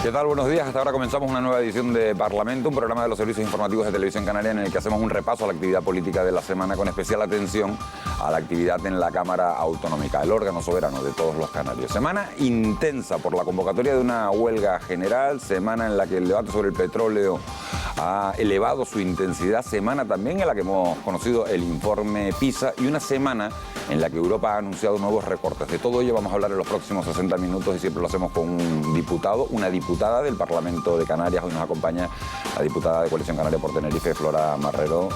¿Qué tal? Buenos días. Hasta ahora comenzamos una nueva edición de Parlamento, un programa de los servicios informativos de Televisión Canaria en el que hacemos un repaso a la actividad política de la semana con especial atención a la actividad en la Cámara Autonómica, el órgano soberano de todos los canarios. Semana intensa por la convocatoria de una huelga general, semana en la que el debate sobre el petróleo ha elevado su intensidad, semana también en la que hemos conocido el informe PISA y una semana en la que Europa ha anunciado nuevos recortes. De todo ello vamos a hablar en los próximos 60 minutos y siempre lo hacemos con un diputado, una diputada del Parlamento de Canarias. Hoy nos acompaña la diputada de Coalición Canaria por Tenerife, Flora Marrero.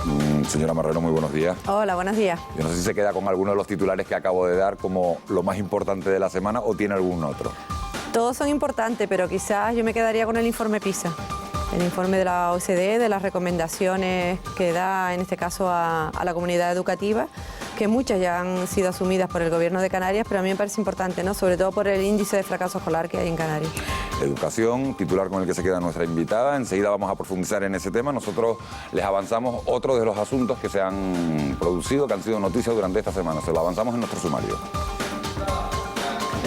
Señora Marrero, muy buenos días. Hola, buenos días. Yo no sé si se queda con alguno de los titulares que acabo de dar como lo más importante de la semana o tiene algún otro. Todos son importantes, pero quizás yo me quedaría con el informe PISA. El informe de la OCDE, de las recomendaciones que da, en este caso, a la comunidad educativa, que muchas ya han sido asumidas por el Gobierno de Canarias, pero a mí me parece importante, ¿no? Sobre todo por el índice de fracaso escolar que hay en Canarias. Educación, titular con el que se queda nuestra invitada. Enseguida vamos a profundizar en ese tema. Nosotros les avanzamos otro de los asuntos que se han producido, que han sido noticias durante esta semana. Se lo avanzamos en nuestro sumario.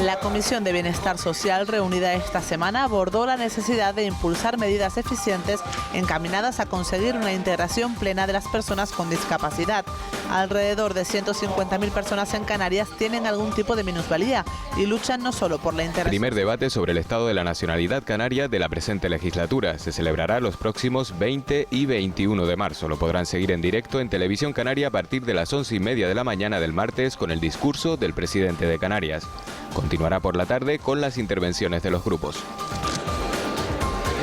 La Comisión de Bienestar Social, reunida esta semana, abordó la necesidad de impulsar medidas eficientes encaminadas a conseguir una integración plena de las personas con discapacidad. Alrededor de 150.000 personas en Canarias tienen algún tipo de minusvalía y luchan no solo por la integración. Primer debate sobre el estado de la nacionalidad canaria de la presente legislatura. Se celebrará los próximos 20 y 21 de marzo. Lo podrán seguir en directo en Televisión Canaria a partir de las 11:30 de la mañana del martes con el discurso del presidente de Canarias. Continuará por la tarde con las intervenciones de los grupos.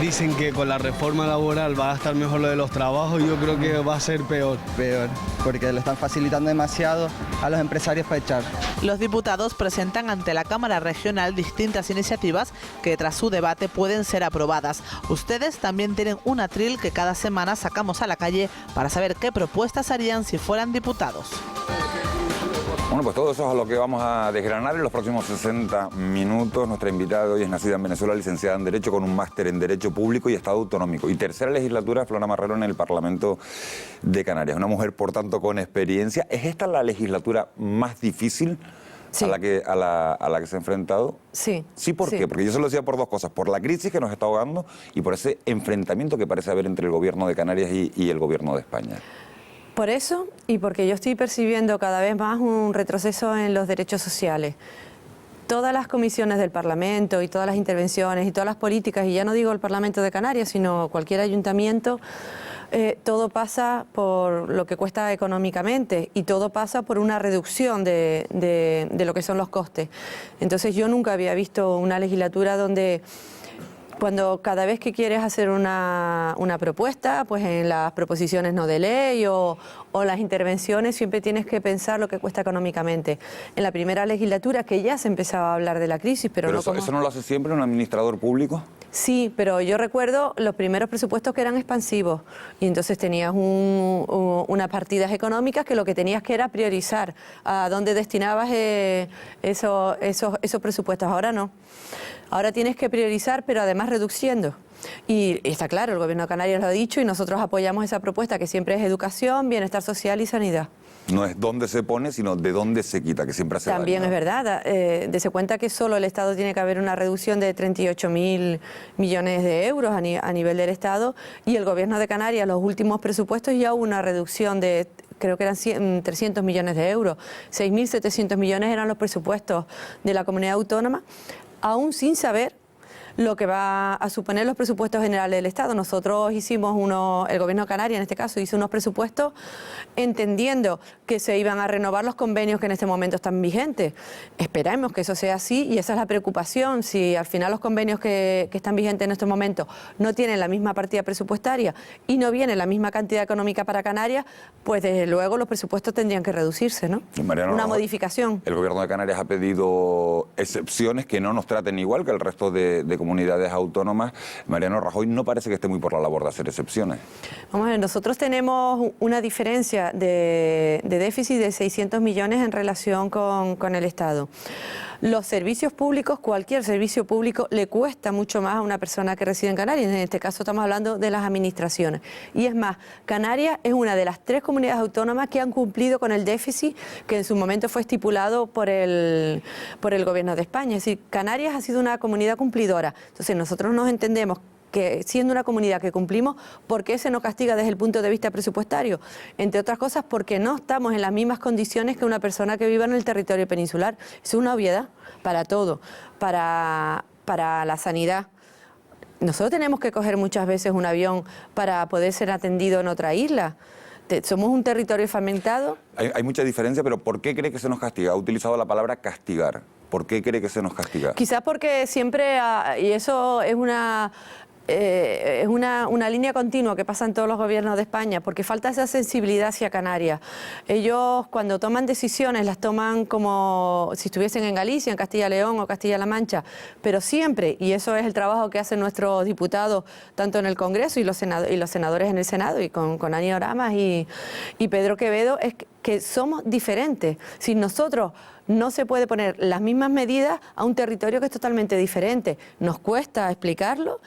Dicen que con la reforma laboral va a estar mejor lo de los trabajos, yo creo que va a ser peor. Peor, porque le están facilitando demasiado a los empresarios para echar. Los diputados presentan ante la Cámara Regional distintas iniciativas que tras su debate pueden ser aprobadas. Ustedes también tienen un atril que cada semana sacamos a la calle para saber qué propuestas harían si fueran diputados. Bueno, pues todo eso es a lo que vamos a desgranar en los próximos 60 minutos. Nuestra invitada de hoy es nacida en Venezuela, licenciada en Derecho con un máster en Derecho Público y Estado Autonómico. Y tercera legislatura, Flora Marrero, en el Parlamento de Canarias. Una mujer, por tanto, con experiencia. ¿Es esta la legislatura más difícil Sí. a la que se ha enfrentado? Sí. ¿Sí? ¿Por qué? Porque yo se lo decía por dos cosas. Por la crisis que nos está ahogando y por ese enfrentamiento que parece haber entre el Gobierno de Canarias y el Gobierno de España. Por eso y porque yo estoy percibiendo cada vez más un retroceso en los derechos sociales. Todas las comisiones del Parlamento y todas las intervenciones y todas las políticas, y ya no digo el Parlamento de Canarias, sino cualquier ayuntamiento, todo pasa por lo que cuesta económicamente y todo pasa por una reducción de lo que son los costes. Entonces yo nunca había visto una legislatura donde cuando cada vez que quieres hacer una propuesta, pues en las proposiciones no de ley o las intervenciones siempre tienes que pensar lo que cuesta económicamente. En la primera legislatura que ya se empezaba a hablar de la crisis, pero no ¿Eso no lo hace siempre un administrador público? Sí, pero yo recuerdo los primeros presupuestos que eran expansivos y entonces tenías unas partidas económicas que lo que tenías que era priorizar a dónde destinabas esos presupuestos. Ahora no. Ahora tienes que priorizar, pero además reduciendo. Y está claro, el Gobierno de Canarias lo ha dicho y nosotros apoyamos esa propuesta que siempre es educación, bienestar social y sanidad. No es dónde se pone, sino de dónde se quita, que siempre hace También daño. es verdad. Dese cuenta que solo el Estado tiene que haber una reducción de 38.000 millones de euros a nivel del Estado y el Gobierno de Canarias, los últimos presupuestos, ya hubo una reducción de, creo que eran 300 millones de euros. 6.700 millones eran los presupuestos de la comunidad autónoma, aún sin saber lo que va a suponer los presupuestos generales del Estado. Nosotros hicimos el Gobierno de Canarias en este caso hizo unos presupuestos entendiendo que se iban a renovar los convenios que en este momento están vigentes. Esperemos que eso sea así y esa es la preocupación. Si al final los convenios que están vigentes en estos momentos no tienen la misma partida presupuestaria y no viene la misma cantidad económica para Canarias, pues desde luego los presupuestos tendrían que reducirse, ¿no? Una modificación. El Gobierno de Canarias ha pedido excepciones que no nos traten igual que el resto de comunidades autónomas. Mariano Rajoy no parece que esté muy por la labor de hacer excepciones. Vamos a ver, nosotros tenemos una diferencia de déficit de 600 millones en relación con el Estado. Los servicios públicos, cualquier servicio público, le cuesta mucho más a una persona que reside en Canarias. En este caso estamos hablando de las administraciones. Y es más, Canarias es una de las 3 comunidades autónomas que han cumplido con el déficit que en su momento fue estipulado por el Gobierno de España. Es decir, Canarias ha sido una comunidad cumplidora. Entonces nosotros nos entendemos que siendo una comunidad que cumplimos, ¿por qué se nos castiga desde el punto de vista presupuestario? Entre otras cosas porque no estamos en las mismas condiciones que una persona que viva en el territorio peninsular. Es una obviedad para todo, para la sanidad. Nosotros tenemos que coger muchas veces un avión para poder ser atendido en otra isla. Somos un territorio fragmentado. Hay mucha diferencia, pero ¿por qué cree que se nos castiga? Ha utilizado la palabra castigar. ¿Por qué cree que se nos castiga? Quizás porque siempre, y eso es una línea continua que pasa en todos los gobiernos de España, porque falta esa sensibilidad hacia Canarias. Ellos cuando toman decisiones las toman como si estuviesen en Galicia, en Castilla y León o Castilla-La Mancha, pero siempre, y eso es el trabajo que hacen nuestros diputados tanto en el Congreso y los senadores en el Senado, y con Ani Oramas y Pedro Quevedo, es que somos diferentes. Si nosotros no se puede poner las mismas medidas a un territorio que es totalmente diferente, nos cuesta explicarlo.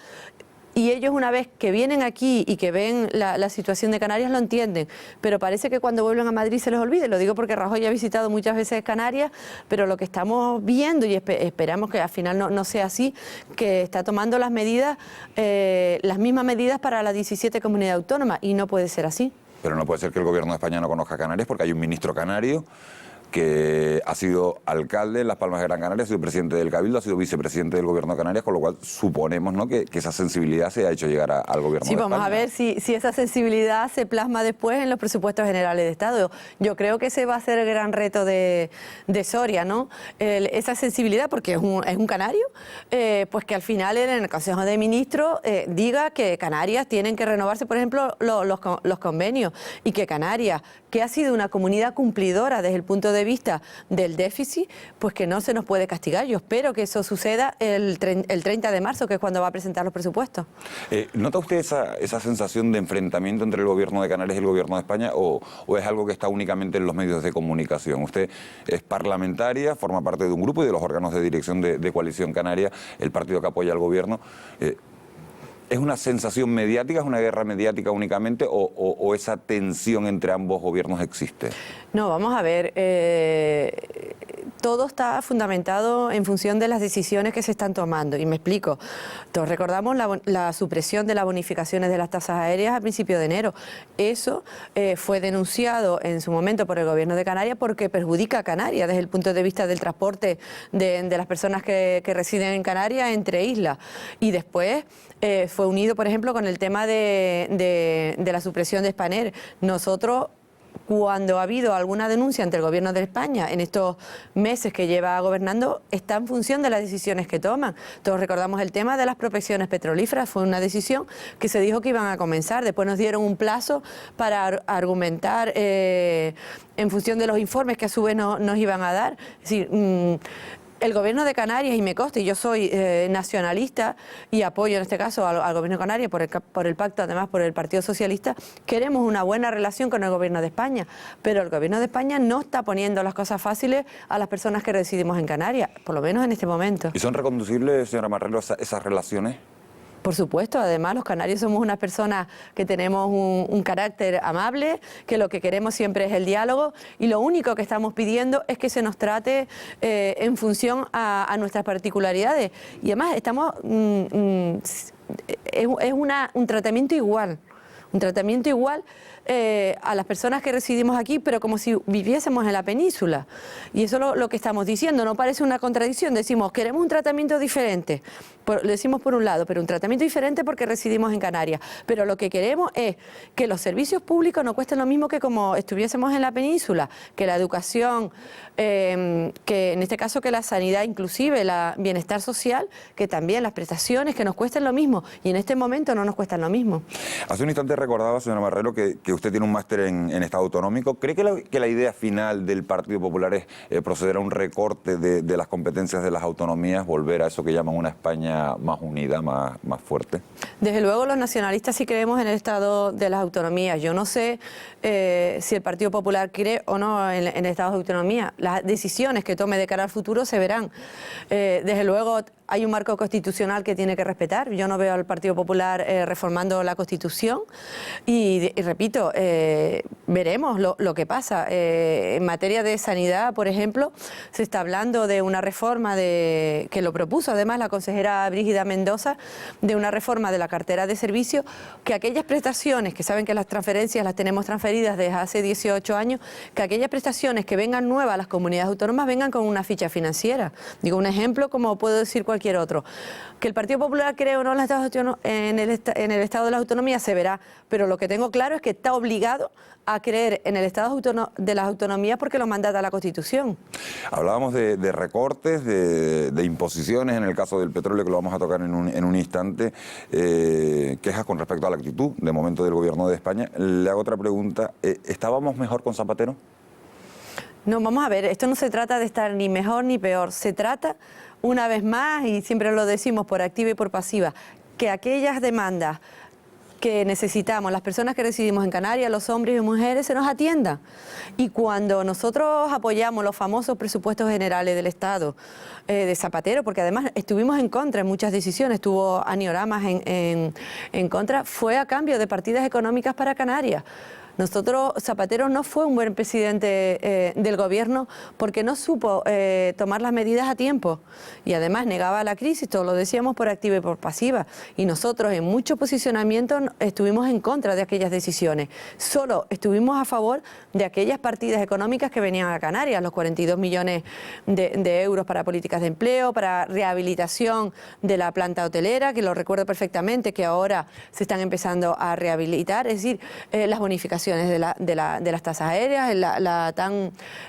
Y ellos una vez que vienen aquí y que ven la situación de Canarias lo entienden, pero parece que cuando vuelven a Madrid se les olvide. Lo digo porque Rajoy ha visitado muchas veces Canarias, pero lo que estamos viendo, y esperamos que al final no sea así, que está tomando las medidas, las mismas medidas para las 17 comunidades autónomas, y no puede ser así. Pero no puede ser que el gobierno de España no conozca Canarias, porque hay un ministro canario que ha sido alcalde en Las Palmas de Gran Canaria, ha sido presidente del Cabildo, ha sido vicepresidente del Gobierno de Canarias, con lo cual suponemos, ¿no?, que esa sensibilidad se ha hecho llegar al Gobierno de España. Sí, vamos a ver si esa sensibilidad se plasma después en los presupuestos generales de Estado. Yo creo que ese va a ser el gran reto de Soria, ¿no? Esa sensibilidad, porque es un canario, pues que al final en el Consejo de Ministros diga que Canarias tienen que renovarse, por ejemplo, los convenios, y que Canarias, que ha sido una comunidad cumplidora desde el punto de vista del déficit, pues que no se nos puede castigar. Yo espero que eso suceda el 30 de marzo, que es cuando va a presentar los presupuestos. ¿Nota usted esa sensación de enfrentamiento entre el Gobierno de Canarias y el Gobierno de España, o es algo que está únicamente en los medios de comunicación? Usted es parlamentaria, forma parte de un grupo y de los órganos de dirección de Coalición Canaria, el partido que apoya al Gobierno. ¿Es una sensación mediática, es una guerra mediática únicamente, o esa tensión entre ambos gobiernos existe? No, vamos a ver, todo está fundamentado en función de las decisiones que se están tomando, y me explico. Todos recordamos la supresión de las bonificaciones de las tasas aéreas a principios de enero. Eso fue denunciado en su momento por el Gobierno de Canarias porque perjudica a Canarias desde el punto de vista del transporte de las personas que residen en Canarias entre islas. Y después fue unido, por ejemplo, con el tema de la supresión de Spanair. Nosotros, cuando ha habido alguna denuncia ante el Gobierno de España en estos meses que lleva gobernando, está en función de las decisiones que toman. Todos recordamos el tema de las prospecciones petrolíferas, fue una decisión que se dijo que iban a comenzar, después nos dieron un plazo para argumentar en función de los informes que a su vez nos iban a dar. Es decir, el Gobierno de Canarias, y me consta, y yo soy nacionalista y apoyo en este caso al Gobierno de Canarias por el pacto, además por el Partido Socialista, queremos una buena relación con el Gobierno de España, pero el Gobierno de España no está poniendo las cosas fáciles a las personas que residimos en Canarias, por lo menos en este momento. ¿Y son reconducibles, señora Marrero, esas relaciones? Por supuesto, además los canarios somos unas personas que tenemos un carácter amable, que lo que queremos siempre es el diálogo, y lo único que estamos pidiendo es que se nos trate en función a nuestras particularidades. Y además estamos es un tratamiento igual. Un tratamiento igual a las personas que residimos aquí, pero como si viviésemos en la península. Y eso es lo que estamos diciendo, no parece una contradicción. Decimos, queremos un tratamiento diferente, lo decimos por un lado, pero un tratamiento diferente porque residimos en Canarias. Pero lo que queremos es que los servicios públicos no cuesten lo mismo que como estuviésemos en la península, que la educación, que en este caso que la sanidad, inclusive el bienestar social, que también las prestaciones, que nos cuesten lo mismo. Y en este momento no nos cuestan lo mismo. Hace un instante recordaba, señora Marrero, que usted tiene un máster en Estado autonómico. ¿Cree que la idea final del Partido Popular es proceder a un recorte de las competencias de las autonomías, volver a eso que llaman una España más unida, más fuerte? Desde luego los nacionalistas sí creemos en el Estado de las autonomías. Yo no sé si el Partido Popular cree o no en el Estado de autonomía. Las decisiones que tome de cara al futuro se verán. Desde luego hay un marco constitucional que tiene que respetar. Yo no veo al Partido Popular reformando la Constitución y repito, veremos lo que pasa. En materia de sanidad, por ejemplo, se está hablando de una reforma que lo propuso además la consejera Brígida Mendoza, de una reforma de la cartera de servicios, que aquellas prestaciones, que saben que las transferencias las tenemos transferidas desde hace 18 años, que aquellas prestaciones que vengan nuevas a las comunidades autónomas vengan con una ficha financiera. Digo, un ejemplo como puedo decir cualquier otro. Que el Partido Popular cree o no en el Estado de las autonomías se verá, pero lo que tengo claro es que está obligado a creer en el Estado de las autonomías porque lo mandata la Constitución. Hablábamos de recortes, de imposiciones en el caso del petróleo, que lo vamos a tocar en un instante, quejas con respecto a la actitud de momento del Gobierno de España. Le hago otra pregunta, ¿estábamos mejor con Zapatero? No, vamos a ver, esto no se trata de estar ni mejor ni peor, se trata, una vez más, y siempre lo decimos por activa y por pasiva, que aquellas demandas que necesitamos, las personas que residimos en Canarias, los hombres y mujeres, se nos atiendan. Y cuando nosotros apoyamos los famosos presupuestos generales del Estado de Zapatero, porque además estuvimos en contra en muchas decisiones, tuvo anioramas en contra, fue a cambio de partidas económicas para Canarias. Nosotros, Zapatero no fue un buen presidente del gobierno porque no supo tomar las medidas a tiempo y además negaba la crisis, todo lo decíamos por activa y por pasiva, y nosotros en muchos posicionamientos estuvimos en contra de aquellas decisiones, solo estuvimos a favor de aquellas partidas económicas que venían a Canarias, los 42 millones de euros para políticas de empleo, para rehabilitación de la planta hotelera, que lo recuerdo perfectamente, que ahora se están empezando a rehabilitar, es decir, las bonificaciones de las tasas aéreas,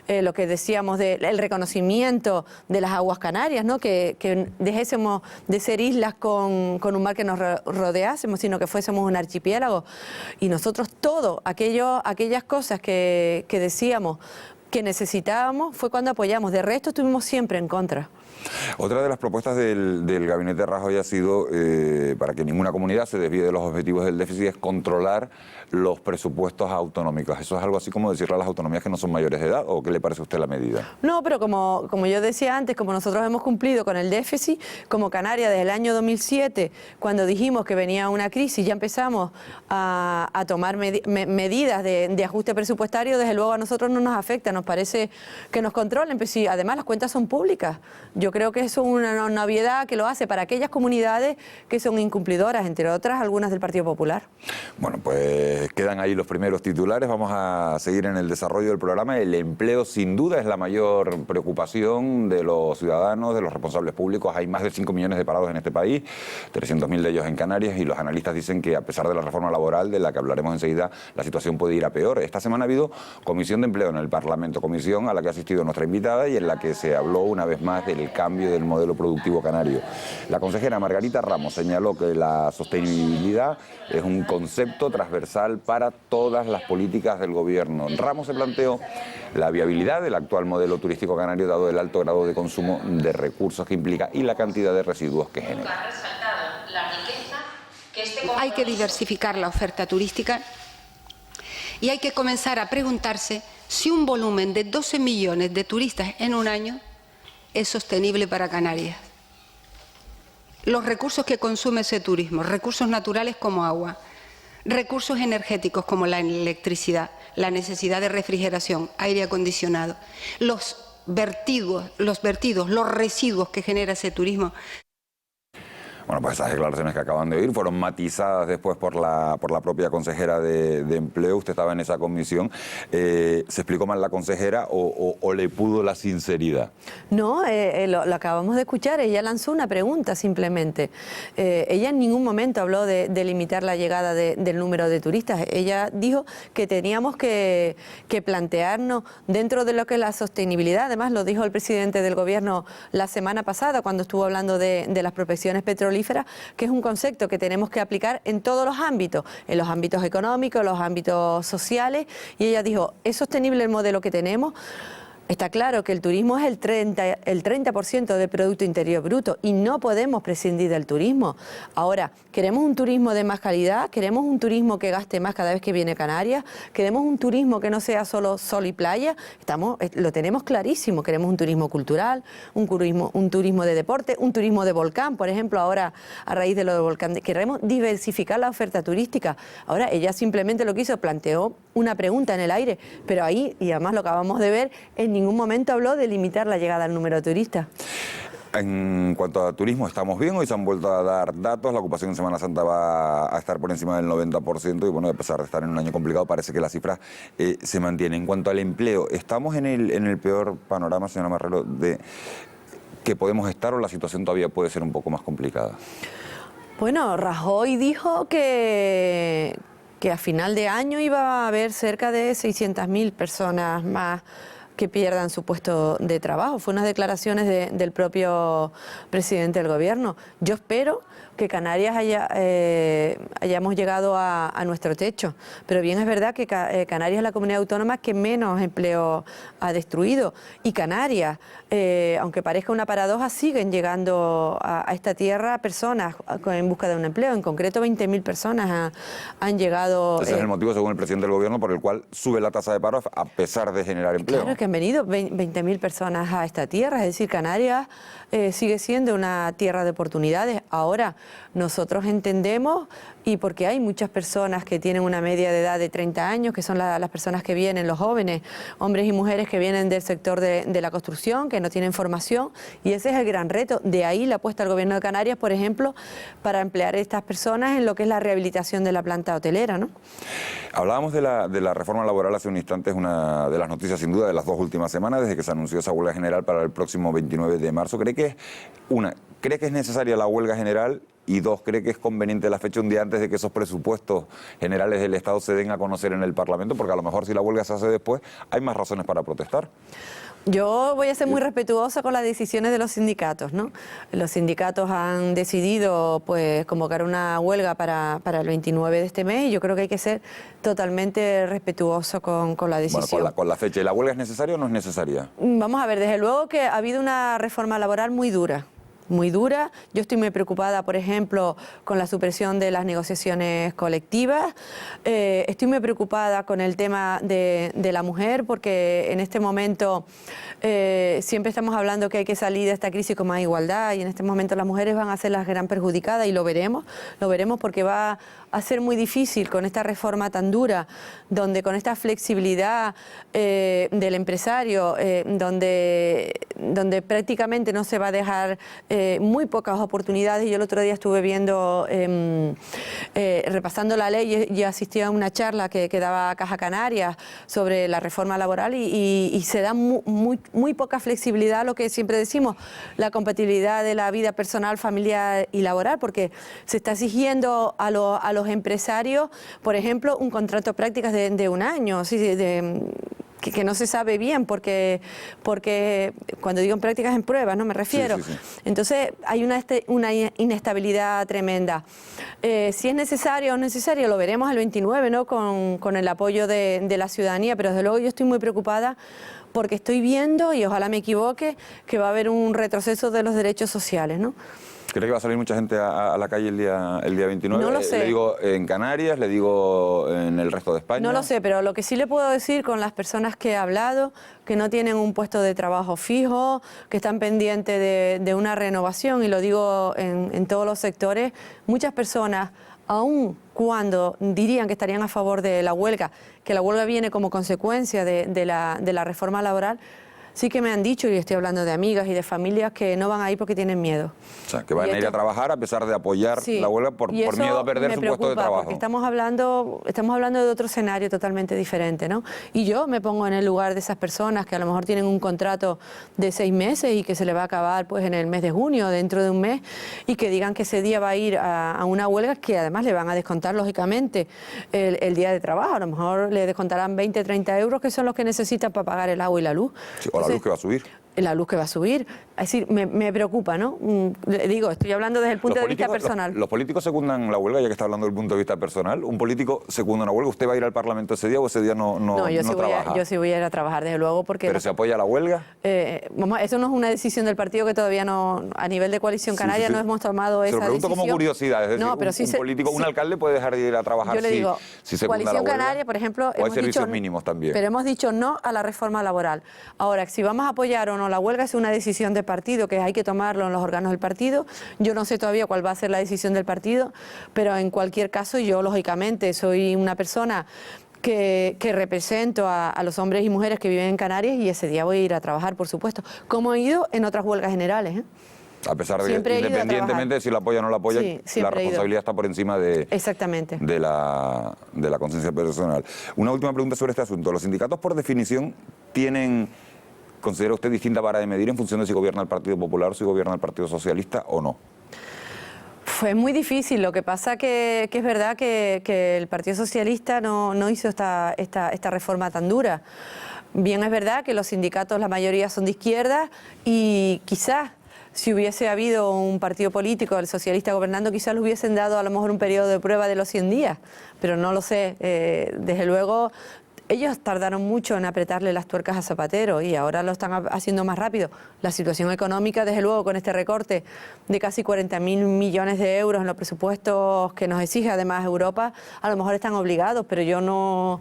lo que decíamos del reconocimiento de las aguas canarias, ¿no? que dejésemos de ser islas con un mar que nos rodeásemos, sino que fuésemos un archipiélago. Y nosotros aquellas cosas que decíamos que necesitábamos fue cuando apoyamos, de resto estuvimos siempre en contra. Otra de las propuestas del gabinete Rajoy ha sido, para que ninguna comunidad se desvíe de los objetivos del déficit, es controlar los presupuestos autonómicos. ¿Eso es algo así como decirle a las autonomías que no son mayores de edad o qué le parece a usted la medida? No, pero como yo decía antes, como nosotros hemos cumplido con el déficit, como Canarias desde el año 2007, cuando dijimos que venía una crisis, ya empezamos a tomar medidas de ajuste presupuestario, desde luego a nosotros no nos afecta, nos parece que nos controlen, pues sí, además las cuentas son públicas. Yo creo que eso es una obviedad que lo hace para aquellas comunidades que son incumplidoras, entre otras algunas del Partido Popular. Bueno, pues quedan ahí los primeros titulares, vamos a seguir en el desarrollo del programa. El empleo sin duda es la mayor preocupación de los ciudadanos, de los responsables públicos. Hay más de 5 millones de parados en este país, 300.000 de ellos en Canarias, y los analistas dicen que a pesar de la reforma laboral, de la que hablaremos enseguida, la situación puede ir a peor. Esta semana ha habido comisión de empleo en el Parlamento, comisión a la que ha asistido nuestra invitada y en la que se habló una vez más del cambio del modelo productivo canario. La consejera Margarita Ramos señaló que la sostenibilidad es un concepto transversal para todas las políticas del gobierno. Ramos se planteó la viabilidad del actual modelo turístico canario dado el alto grado de consumo de recursos que implica y la cantidad de residuos que genera. Hay que diversificar la oferta turística y hay que comenzar a preguntarse si un volumen de 12 millones de turistas en un año es sostenible para Canarias. Los recursos que consume ese turismo, recursos naturales como agua, recursos energéticos como la electricidad, la necesidad de refrigeración, aire acondicionado, los vertidos, los residuos que genera ese turismo. Bueno, pues esas declaraciones que acaban de oír fueron matizadas después por la propia consejera de Empleo. Usted estaba en esa comisión. ¿Se explicó mal la consejera o le pudo la sinceridad? No, lo acabamos de escuchar. Ella lanzó una pregunta simplemente. Ella en ningún momento habló de limitar la llegada del número de turistas. Ella dijo que teníamos que plantearnos dentro de lo que es la sostenibilidad. Además, lo dijo el presidente del gobierno la semana pasada cuando estuvo hablando de las prospecciones petrolíferas, carboníferas, que es un concepto que tenemos que aplicar en todos los ámbitos, en los ámbitos económicos, en los ámbitos sociales, y ella dijo, ¿es sostenible el modelo que tenemos? Está claro que el turismo es el 30% del Producto Interior Bruto y no podemos prescindir del turismo. Ahora, ¿queremos un turismo de más calidad? ¿Queremos un turismo que gaste más cada vez que viene a Canarias? ¿Queremos un turismo que no sea solo sol y playa? Lo tenemos clarísimo. Queremos un turismo cultural, un turismo de deporte, un turismo de volcán, por ejemplo, ahora a raíz de lo del volcán. Queremos diversificar la oferta turística. Ahora, ella simplemente lo que hizo, planteó una pregunta en el aire, pero ahí, y además lo acabamos de ver, en ningún momento habló de limitar la llegada al número de turistas. En cuanto a turismo, estamos bien. Hoy se han vuelto a dar datos. La ocupación en Semana Santa va a estar por encima del 90% y, bueno, a pesar de estar en un año complicado, parece que la cifra se mantiene. En cuanto al empleo, ¿estamos en el peor panorama, señora Marrero, de que podemos estar, o la situación todavía puede ser un poco más complicada? Bueno, Rajoy dijo que a final de año iba a haber cerca de 600.000 personas más que pierdan su puesto de trabajo. Fue unas declaraciones del propio presidente del gobierno. Yo espero que Canarias hayamos llegado a nuestro techo, pero bien es verdad que Canarias es la comunidad autónoma que menos empleo ha destruido, y Canarias, aunque parezca una paradoja, siguen llegando a esta tierra personas en busca de un empleo. En concreto, 20.000 personas han llegado. Ese es el motivo, según el presidente del gobierno, por el cual sube la tasa de paro a pesar de generar empleo. Claro, que han venido 20.000 personas a esta tierra, es decir, Canarias sigue siendo una tierra de oportunidades. Ahora, nosotros entendemos, y porque hay muchas personas que tienen una media de edad de 30 años, que son las personas que vienen, los jóvenes, hombres y mujeres que vienen del sector de la construcción, que no tienen formación, y ese es el gran reto. De ahí la apuesta del Gobierno de Canarias, por ejemplo, para emplear a estas personas en lo que es la rehabilitación de la planta hotelera, ¿no? Hablábamos de la reforma laboral hace un instante, es una de las noticias sin duda de las 2 últimas semanas, desde que se anunció esa huelga general para el próximo 29 de marzo. ¿Cree que es necesaria la huelga general? Y 2, ¿cree que es conveniente la fecha un día antes de que esos presupuestos generales del Estado se den a conocer en el Parlamento? Porque a lo mejor si la huelga se hace después, hay más razones para protestar. Yo voy a ser muy respetuosa con las decisiones de los sindicatos, ¿no? Los sindicatos han decidido, pues, convocar una huelga para el 29 de este mes, y yo creo que hay que ser totalmente respetuoso con la decisión. Bueno, con la fecha. ¿Y la huelga es necesaria o no es necesaria? Vamos a ver, desde luego que ha habido una reforma laboral muy dura. Muy dura. Yo estoy muy preocupada, por ejemplo, con la supresión de las negociaciones colectivas. Estoy muy preocupada con el tema de la mujer, porque en este momento siempre estamos hablando que hay que salir de esta crisis con más igualdad, y en este momento las mujeres van a ser las gran perjudicadas, y lo veremos porque va a ser muy difícil con esta reforma tan dura, donde con esta flexibilidad del empresario, donde prácticamente no se va a dejar muy pocas oportunidades. Yo el otro día estuve viendo, repasando la ley, y asistí a una charla que daba Caja Canarias sobre la reforma laboral, y se da muy poca flexibilidad a lo que siempre decimos, la compatibilidad de la vida personal, familiar y laboral, porque se está exigiendo a los empresarios, por ejemplo, un contrato de prácticas de un año, que no se sabe bien, porque cuando digo en prácticas, en pruebas, no me refiero. Sí. Entonces hay una inestabilidad tremenda. Si es necesario o no necesario, lo veremos el 29, ¿no? Con el apoyo de la ciudadanía, pero desde luego yo estoy muy preocupada, porque estoy viendo, y ojalá me equivoque, que va a haber un retroceso de los derechos sociales, ¿no? ¿Cree que va a salir mucha gente a la calle el día 29? No lo sé. Le digo en Canarias, le digo en el resto de España. No lo sé, pero lo que sí le puedo decir con las personas que he hablado, que no tienen un puesto de trabajo fijo, que están pendientes de una renovación, y lo digo en todos los sectores, muchas personas, aun cuando dirían que estarían a favor de la huelga, que la huelga viene como consecuencia de la reforma laboral, sí que me han dicho, y estoy hablando de amigas y de familias, que no van a ir porque tienen miedo. O sea, que van a ir a trabajar a pesar de apoyar la huelga por miedo a perder su puesto de trabajo. Porque estamos hablando de otro escenario totalmente diferente, ¿no? Y yo me pongo en el lugar de esas personas que a lo mejor tienen un contrato de 6 meses y que se le va a acabar pues en el mes de junio, dentro de un mes, y que digan que ese día va a ir a una huelga, que además le van a descontar lógicamente el día de trabajo. A lo mejor le descontarán 20, 30 euros, que son los que necesitan para pagar el agua y la luz. Sí, o la luz que va a subir. la luz que va a subir. Es decir, me preocupa, ¿no? Digo, estoy hablando desde el punto de vista personal. Los políticos secundan la huelga, ya que está hablando desde el punto de vista personal. ¿Un político secunda una huelga? ¿Usted va a ir al Parlamento ese día o ese día no trabaja? Yo sí voy a ir a trabajar, desde luego, porque... ¿Pero se apoya la huelga? Eso no es una decisión del partido que todavía no, a nivel de Coalición Canaria, no hemos tomado esa decisión. Se lo pregunto como curiosidad, es decir, no, pero un político, un alcalde puede dejar de ir a trabajar yo le digo, si secunda la Coalición huelga. Canaria, por ejemplo, o hay servicios mínimos también. Pero hemos dicho no a la reforma laboral. Ahora, si vamos a apoyar o no la huelga es una decisión de partido, que hay que tomarlo en los órganos del partido. Yo no sé todavía cuál va a ser la decisión del partido, pero en cualquier caso yo, lógicamente, soy una persona que represento a los hombres y mujeres que viven en Canarias y ese día voy a ir a trabajar, por supuesto, como he ido en otras huelgas generales, ¿eh? A pesar de que, independientemente de si la apoya o no la apoya, la responsabilidad está por encima de la conciencia personal. Una última pregunta sobre este asunto. ¿Los sindicatos, por definición, considera usted distinta vara de medir en función de si gobierna el Partido Popular o si gobierna el Partido Socialista o no? Fue muy difícil, lo que pasa que es verdad que el Partido Socialista no hizo esta reforma tan dura. Bien es verdad que los sindicatos, la mayoría son de izquierda y quizás si hubiese habido un partido político, el socialista gobernando, quizás le hubiesen dado a lo mejor un periodo de prueba de los 100 días, pero no lo sé. Desde luego, ellos tardaron mucho en apretarle las tuercas a Zapatero y ahora lo están haciendo más rápido. La situación económica, desde luego, con este recorte de casi 40.000 millones de euros en los presupuestos que nos exige además Europa, a lo mejor están obligados, pero yo no...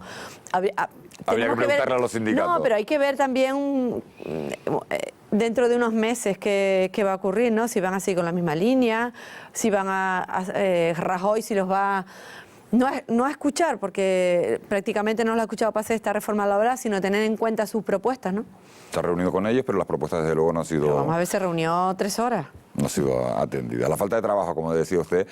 Habría que preguntarle a los sindicatos. No, pero hay que ver también dentro de unos meses qué va a ocurrir, ¿no? Si van a seguir con la misma línea, si van Rajoy, si los va... No a escuchar, porque prácticamente no lo ha escuchado para hacer esta reforma laboral, sino tener en cuenta sus propuestas, ¿no? Se ha reunido con ellos, pero las propuestas desde luego no han sido... Pero vamos a ver, se reunió 3 horas. No ha sido atendida. La falta de trabajo, como decía usted,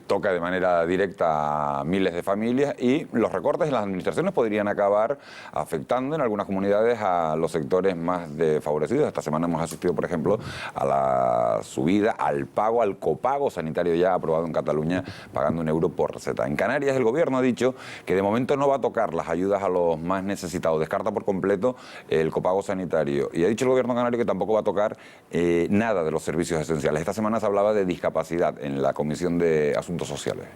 toca de manera directa a miles de familias y los recortes en las administraciones podrían acabar afectando en algunas comunidades a los sectores más desfavorecidos. Esta semana hemos asistido, por ejemplo, a la subida, al copago sanitario ya aprobado en Cataluña, pagando €1 por receta. En Canarias el gobierno ha dicho que de momento no va a tocar las ayudas a los más necesitados, descarta por completo el copago sanitario. Y ha dicho el gobierno canario que tampoco va a tocar nada de los servicios esenciales. Esta semana se hablaba de discapacidad en la Comisión de Asuntos Sociales.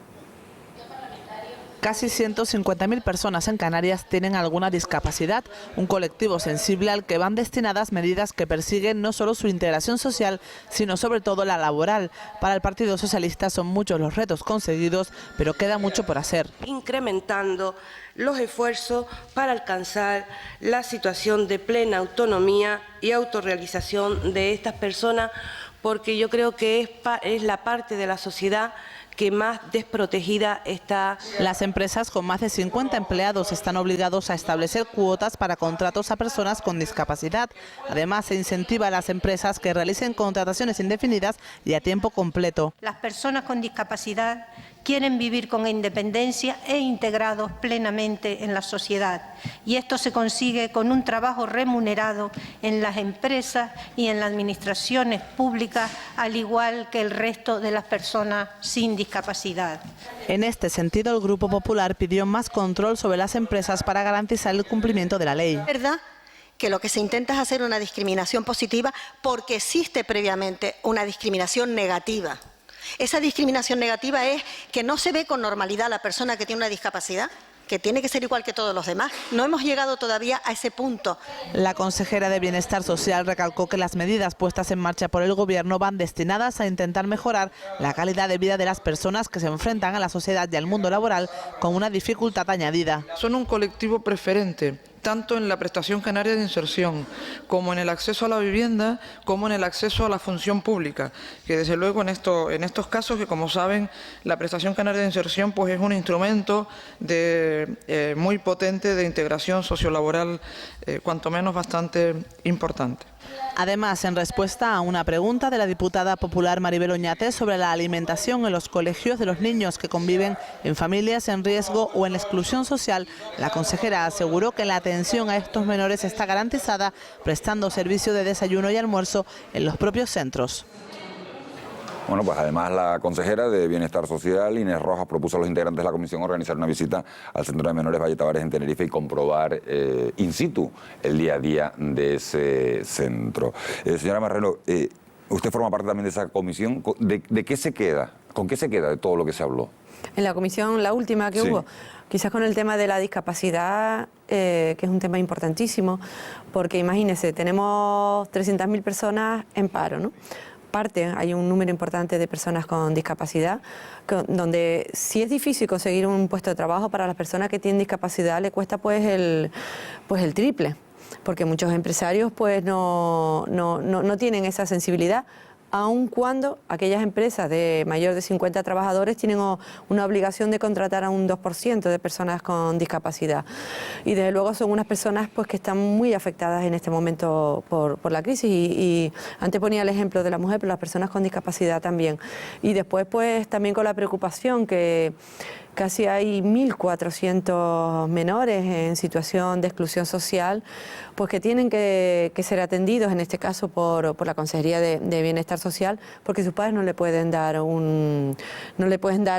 Casi 150.000 personas en Canarias tienen alguna discapacidad, un colectivo sensible al que van destinadas medidas que persiguen no solo su integración social, sino sobre todo la laboral. Para el Partido Socialista son muchos los retos conseguidos, pero queda mucho por hacer. Incrementando los esfuerzos para alcanzar la situación de plena autonomía y autorrealización de estas personas, porque yo creo que es la parte de la sociedad que más desprotegida está. Las empresas con más de 50 empleados están obligados a establecer cuotas para contratos a personas con discapacidad. Además, se incentiva a las empresas que realicen contrataciones indefinidas y a tiempo completo. Las personas con discapacidad quieren vivir con independencia e integrados plenamente en la sociedad. Y esto se consigue con un trabajo remunerado en las empresas y en las administraciones públicas, al igual que el resto de las personas sin discapacidad. En este sentido, el Grupo Popular pidió más control sobre las empresas para garantizar el cumplimiento de la ley. Es verdad que lo que se intenta es hacer una discriminación positiva porque existe previamente una discriminación negativa. Esa discriminación negativa es que no se ve con normalidad a la persona que tiene una discapacidad, que tiene que ser igual que todos los demás. No hemos llegado todavía a ese punto. La consejera de Bienestar Social recalcó que las medidas puestas en marcha por el Gobierno van destinadas a intentar mejorar la calidad de vida de las personas que se enfrentan a la sociedad y al mundo laboral con una dificultad añadida. Son un colectivo preferente, tanto en la prestación canaria de inserción, como en el acceso a la vivienda, como en el acceso a la función pública, que desde luego en estos casos, que como saben, la prestación canaria de inserción pues es un instrumento muy potente de integración sociolaboral, cuanto menos bastante importante. Además, en respuesta a una pregunta de la diputada popular Maribel Oñate sobre la alimentación en los colegios de los niños que conviven en familias en riesgo o en exclusión social, la consejera aseguró que la atención a estos menores está garantizada prestando servicio de desayuno y almuerzo en los propios centros. Bueno, pues además la consejera de Bienestar Social, Inés Rojas, propuso a los integrantes de la comisión organizar una visita al Centro de Menores Valle Tavares en Tenerife y comprobar in situ el día a día de ese centro. Señora Marrero, usted forma parte también de esa comisión. ¿De qué se queda? ¿Con qué se queda de todo lo que se habló? En la comisión, la última que hubo, quizás con el tema de la discapacidad, que es un tema importantísimo, porque imagínense, tenemos 300.000 personas en paro, ¿no? Hay un número importante de personas con discapacidad, donde si es difícil conseguir un puesto de trabajo para las personas que tienen discapacidad, le cuesta pues el triple, porque muchos empresarios pues no tienen esa sensibilidad, aun cuando aquellas empresas de mayor de 50 trabajadores tienen una obligación de contratar a un 2% de personas con discapacidad. Y desde luego son unas personas pues que están muy afectadas en este momento por la crisis. Y antes ponía el ejemplo de la mujer, pero las personas con discapacidad también. Y después pues también con la preocupación que casi hay 1.400 menores en situación de exclusión social, pues que tienen que ser atendidos, en este caso por la Consejería de Bienestar Social, porque sus padres no le pueden dar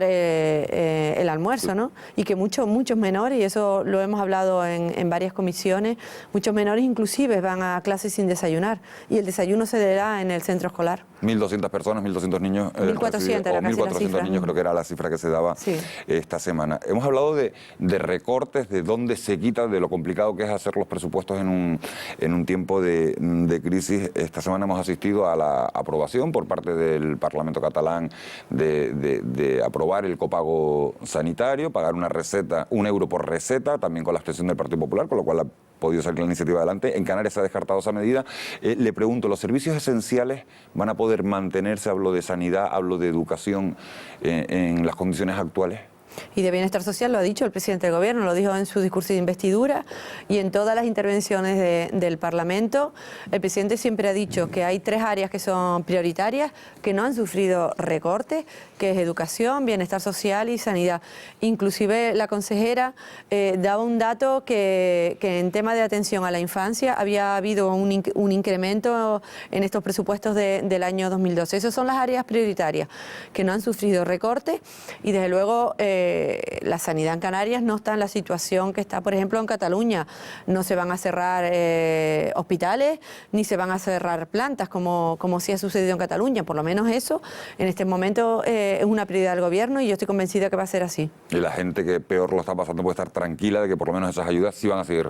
el almuerzo, ¿no? Y que muchos menores, y eso lo hemos hablado en varias comisiones, muchos menores inclusive van a clases sin desayunar, y el desayuno se le da en el centro escolar. 1.200 personas, 1.200 niños. 1.400 niños creo que era la cifra que se daba esta semana. Hemos hablado de recortes, de dónde se quita, de lo complicado que es hacer los presupuestos en un tiempo de crisis. Esta semana hemos asistido a la aprobación por parte del Parlamento catalán de aprobar el copago sanitario, pagar una receta, €1 por receta, también con la abstención del Partido Popular, con lo cual ha podido salir la iniciativa adelante. En Canarias se ha descartado esa medida. Le pregunto, ¿los servicios esenciales van a poder mantenerse? Hablo de sanidad, hablo de educación en las condiciones actuales. Y de bienestar social lo ha dicho el presidente del Gobierno, lo dijo en su discurso de investidura y en todas las intervenciones del Parlamento. El presidente siempre ha dicho que hay 3 áreas que son prioritarias, que no han sufrido recortes, que es educación, bienestar social y sanidad. Inclusive la consejera daba un dato que en tema de atención a la infancia había habido un incremento en estos presupuestos del año 2012. Esas son las áreas prioritarias, que no han sufrido recortes y desde luego la sanidad en Canarias no está en la situación que está, por ejemplo, en Cataluña. No se van a cerrar hospitales ni se van a cerrar plantas como sí ha sucedido en Cataluña. Por lo menos eso en este momento es una prioridad del Gobierno y yo estoy convencida que va a ser así. Y la gente que peor lo está pasando puede estar tranquila de que por lo menos esas ayudas sí van a seguir,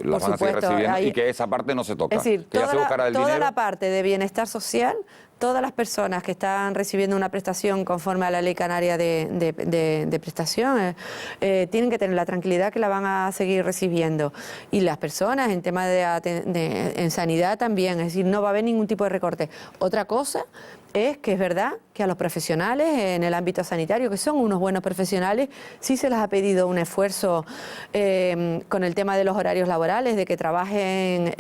las van a seguir recibiendo y que esa parte no se toca. Es decir, que ya se buscará el toda dinero. la parte de bienestar social, todas las personas que están recibiendo una prestación conforme a la Ley Canaria de prestación tienen que tener la tranquilidad que la van a seguir recibiendo. Y las personas en tema en sanidad también, es decir, no va a haber ningún tipo de recorte. Otra cosa es que es verdad que a los profesionales en el ámbito sanitario, que son unos buenos profesionales, sí se les ha pedido un esfuerzo con el tema de los horarios laborales, de que trabajen...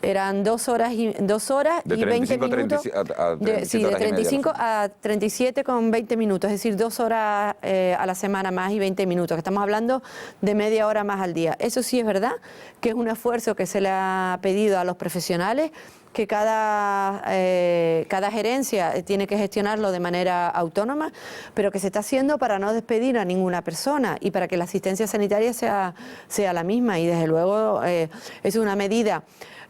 eran 2 horas y 20 minutos. De 35 a 37 con 20 minutos, es decir, 2 horas a la semana más y 20 minutos, que estamos hablando de media hora más al día. Eso sí es verdad, que es un esfuerzo que se le ha pedido a los profesionales, que cada gerencia tiene que gestionarlo de manera autónoma, pero que se está haciendo para no despedir a ninguna persona y para que la asistencia sanitaria sea la misma. Y desde luego es una medida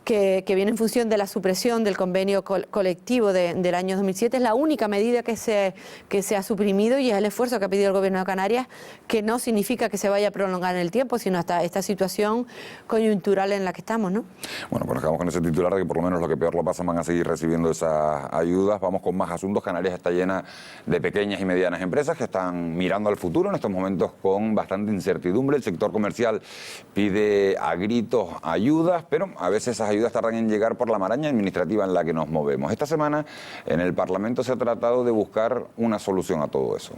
que viene en función de la supresión del convenio colectivo del año 2007, es la única medida que se ha suprimido y es el esfuerzo que ha pedido el Gobierno de Canarias, que no significa que se vaya a prolongar en el tiempo, sino hasta esta situación coyuntural en la que estamos, ¿no? Bueno, pues nos quedamos con ese titular de que por lo menos los que peor lo pasan van a seguir recibiendo esas ayudas. Vamos con más asuntos. Canarias está llena de pequeñas y medianas empresas que están mirando al futuro en estos momentos con bastante incertidumbre. El sector comercial pide a gritos ayudas, pero a veces esas ayudas tardan en llegar por la maraña administrativa en la que nos movemos. Esta semana en el Parlamento se ha tratado de buscar una solución a todo eso.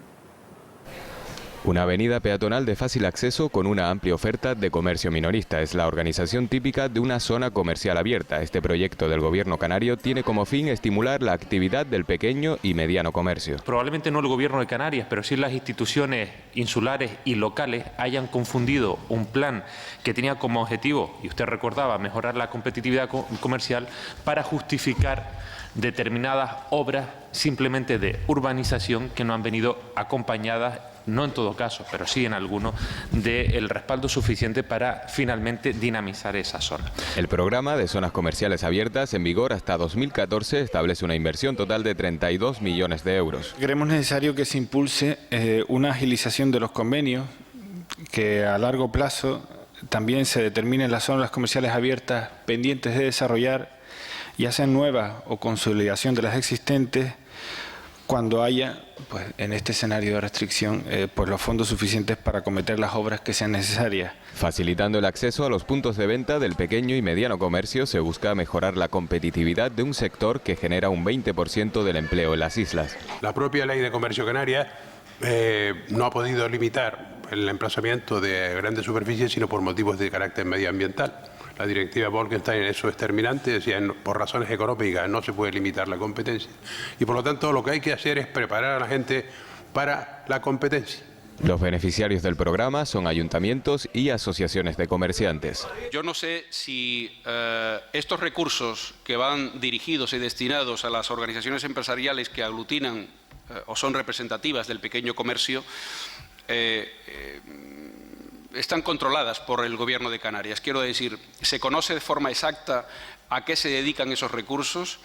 Una avenida peatonal de fácil acceso con una amplia oferta de comercio minorista. Es la organización típica de una zona comercial abierta. Este proyecto del gobierno canario tiene como fin estimular la actividad del pequeño y mediano comercio. Probablemente no el gobierno de Canarias, pero sí las instituciones insulares y locales hayan confundido un plan que tenía como objetivo, y usted recordaba, mejorar la competitividad comercial para justificar determinadas obras simplemente de urbanización que no han venido acompañadas, no en todo caso, pero sí en algunos, del respaldo suficiente para finalmente dinamizar esa zona. El programa de zonas comerciales abiertas, en vigor hasta 2014, establece una inversión total de 32 millones de euros. Creemos necesario que se impulse una agilización de los convenios, que a largo plazo también se determinen las zonas comerciales abiertas pendientes de desarrollar, ya sean nuevas o consolidación de las existentes, cuando haya, pues, en este escenario de restricción, pues los fondos suficientes para acometer las obras que sean necesarias. Facilitando el acceso a los puntos de venta del pequeño y mediano comercio, se busca mejorar la competitividad de un sector que genera un 20% del empleo en las islas. La propia Ley de Comercio Canaria no ha podido limitar el emplazamiento de grandes superficies, sino por motivos de carácter medioambiental. La directiva Bolkestein en eso es terminante, decía, por razones económicas no se puede limitar la competencia. Y por lo tanto lo que hay que hacer es preparar a la gente para la competencia. Los beneficiarios del programa son ayuntamientos y asociaciones de comerciantes. Yo no sé si estos recursos que van dirigidos y destinados a las organizaciones empresariales que aglutinan o son representativas del pequeño comercio están controladas por el Gobierno de Canarias. Quiero decir, ¿se conoce de forma exacta a qué se dedican esos recursos?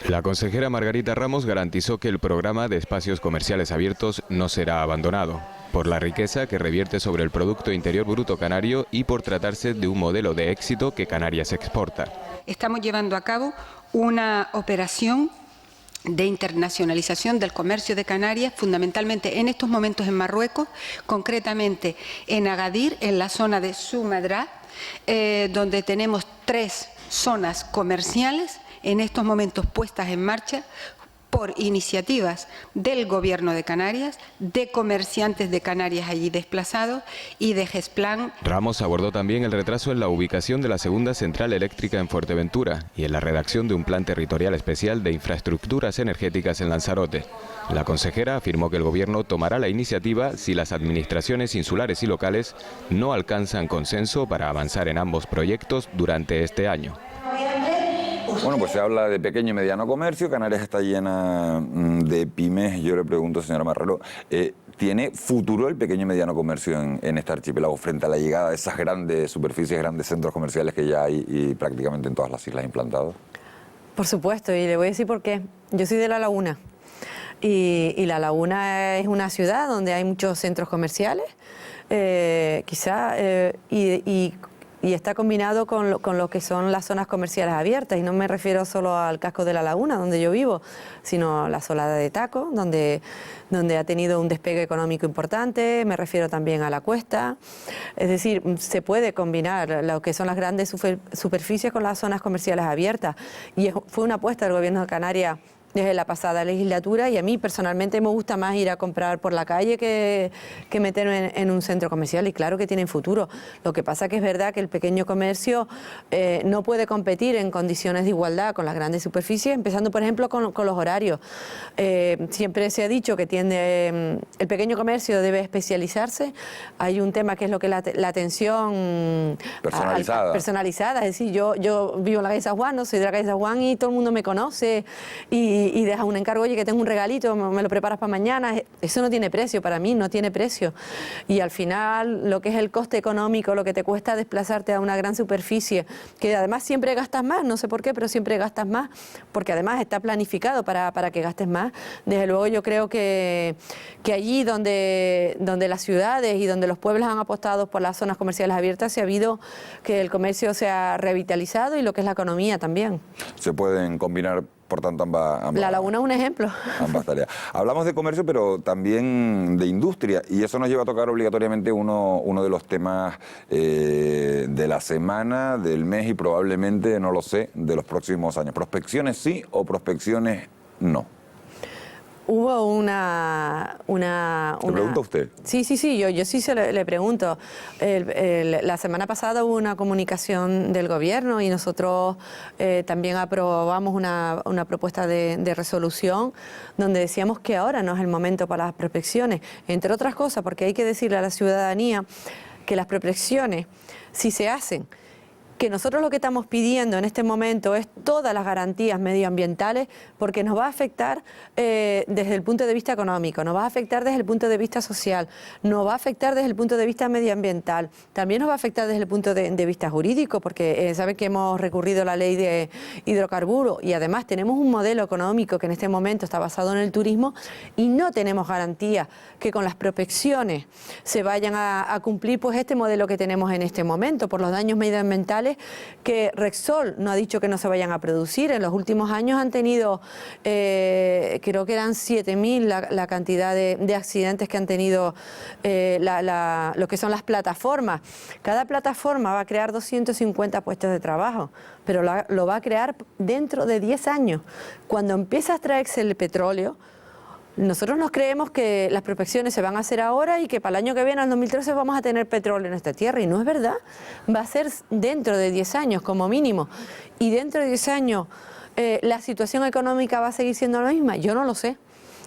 La consejera Margarita Ramos garantizó que el programa de espacios comerciales abiertos no será abandonado, por la riqueza que revierte sobre el Producto Interior Bruto canario y por tratarse de un modelo de éxito que Canarias exporta. Estamos llevando a cabo una operación de internacionalización del comercio de Canarias, fundamentalmente en estos momentos en Marruecos, concretamente en Agadir, en la zona de Soumadra, donde tenemos 3 zonas comerciales en estos momentos puestas en marcha por iniciativas del Gobierno de Canarias, de comerciantes de Canarias allí desplazados y de GESPLAN. Ramos abordó también el retraso en la ubicación de la segunda central eléctrica en Fuerteventura y en la redacción de un plan territorial especial de infraestructuras energéticas en Lanzarote. La consejera afirmó que el Gobierno tomará la iniciativa si las administraciones insulares y locales no alcanzan consenso para avanzar en ambos proyectos durante este año. Bueno, pues se habla de pequeño y mediano comercio. Canarias está llena de pymes. Yo le pregunto, señora Marrero, ¿tiene futuro el pequeño y mediano comercio en este archipiélago frente a la llegada de esas grandes superficies, grandes centros comerciales que ya hay y prácticamente en todas las islas implantados? Por supuesto, y le voy a decir por qué. Yo soy de La Laguna y La Laguna es una ciudad donde hay muchos centros comerciales, y está combinado con lo que son las zonas comerciales abiertas, y no me refiero solo al casco de La Laguna, donde yo vivo, sino la Solada de Taco, donde ha tenido un despegue económico importante. Me refiero también a La Cuesta. Es decir, se puede combinar lo que son las grandes superficies con las zonas comerciales abiertas, y fue una apuesta del Gobierno de Canarias desde la pasada legislatura, y a mí personalmente me gusta más ir a comprar por la calle que meterme en un centro comercial, y claro que tienen futuro. Lo que pasa que es verdad que el pequeño comercio no puede competir en condiciones de igualdad con las grandes superficies, empezando por ejemplo con los horarios. Siempre se ha dicho que el pequeño comercio debe especializarse. Hay un tema que es lo que la atención personalizada. Es decir, yo vivo en la calle San Juan, no soy de la calle San Juan y todo el mundo me conoce, y dejas un encargo, oye, que tengo un regalito, me lo preparas para mañana. Eso no tiene precio, para mí no tiene precio. Y al final lo que es el coste económico, lo que te cuesta desplazarte a una gran superficie, que además siempre gastas más, no sé por qué, pero siempre gastas más, porque además está planificado para que gastes más. Desde luego yo creo que allí donde las ciudades y donde los pueblos han apostado por las zonas comerciales abiertas, se ha habido que el comercio se ha revitalizado, y lo que es la economía también. Se pueden combinar, por tanto, ambas La Laguna es un ejemplo. Ambas tareas. Hablamos de comercio, pero también de industria, y eso nos lleva a tocar obligatoriamente uno de los temas de la semana, del mes y probablemente, no lo sé, de los próximos años. ¿Prospecciones sí o prospecciones no? Hubo una... ¿Le pregunta usted? Sí, yo sí le pregunto. La semana pasada hubo una comunicación del gobierno y nosotros también aprobamos una propuesta de resolución donde decíamos que ahora no es el momento para las prospecciones, entre otras cosas porque hay que decirle a la ciudadanía que las prospecciones, si se hacen, que nosotros lo que estamos pidiendo en este momento es todas las garantías medioambientales porque nos va a afectar desde el punto de vista económico, nos va a afectar desde el punto de vista social, nos va a afectar desde el punto de vista medioambiental, también nos va a afectar desde el punto de vista jurídico porque saben que hemos recurrido a la ley de hidrocarburos y además tenemos un modelo económico que en este momento está basado en el turismo y no tenemos garantía que con las prospecciones se vayan a cumplir pues este modelo que tenemos en este momento por los daños medioambientales que Repsol no ha dicho que no se vayan a producir. En los últimos años han tenido, creo que eran 7.000 la cantidad de accidentes que han tenido lo que son las plataformas. Cada plataforma va a crear 250 puestos de trabajo, pero lo va a crear dentro de 10 años. Cuando empieza a extraerse el petróleo, nosotros nos creemos que las prospecciones se van a hacer ahora y que para el año que viene, al 2013, vamos a tener petróleo en esta tierra. Y no es verdad. Va a ser dentro de 10 años como mínimo. Y dentro de 10 años, ¿la situación económica va a seguir siendo la misma? Yo no lo sé.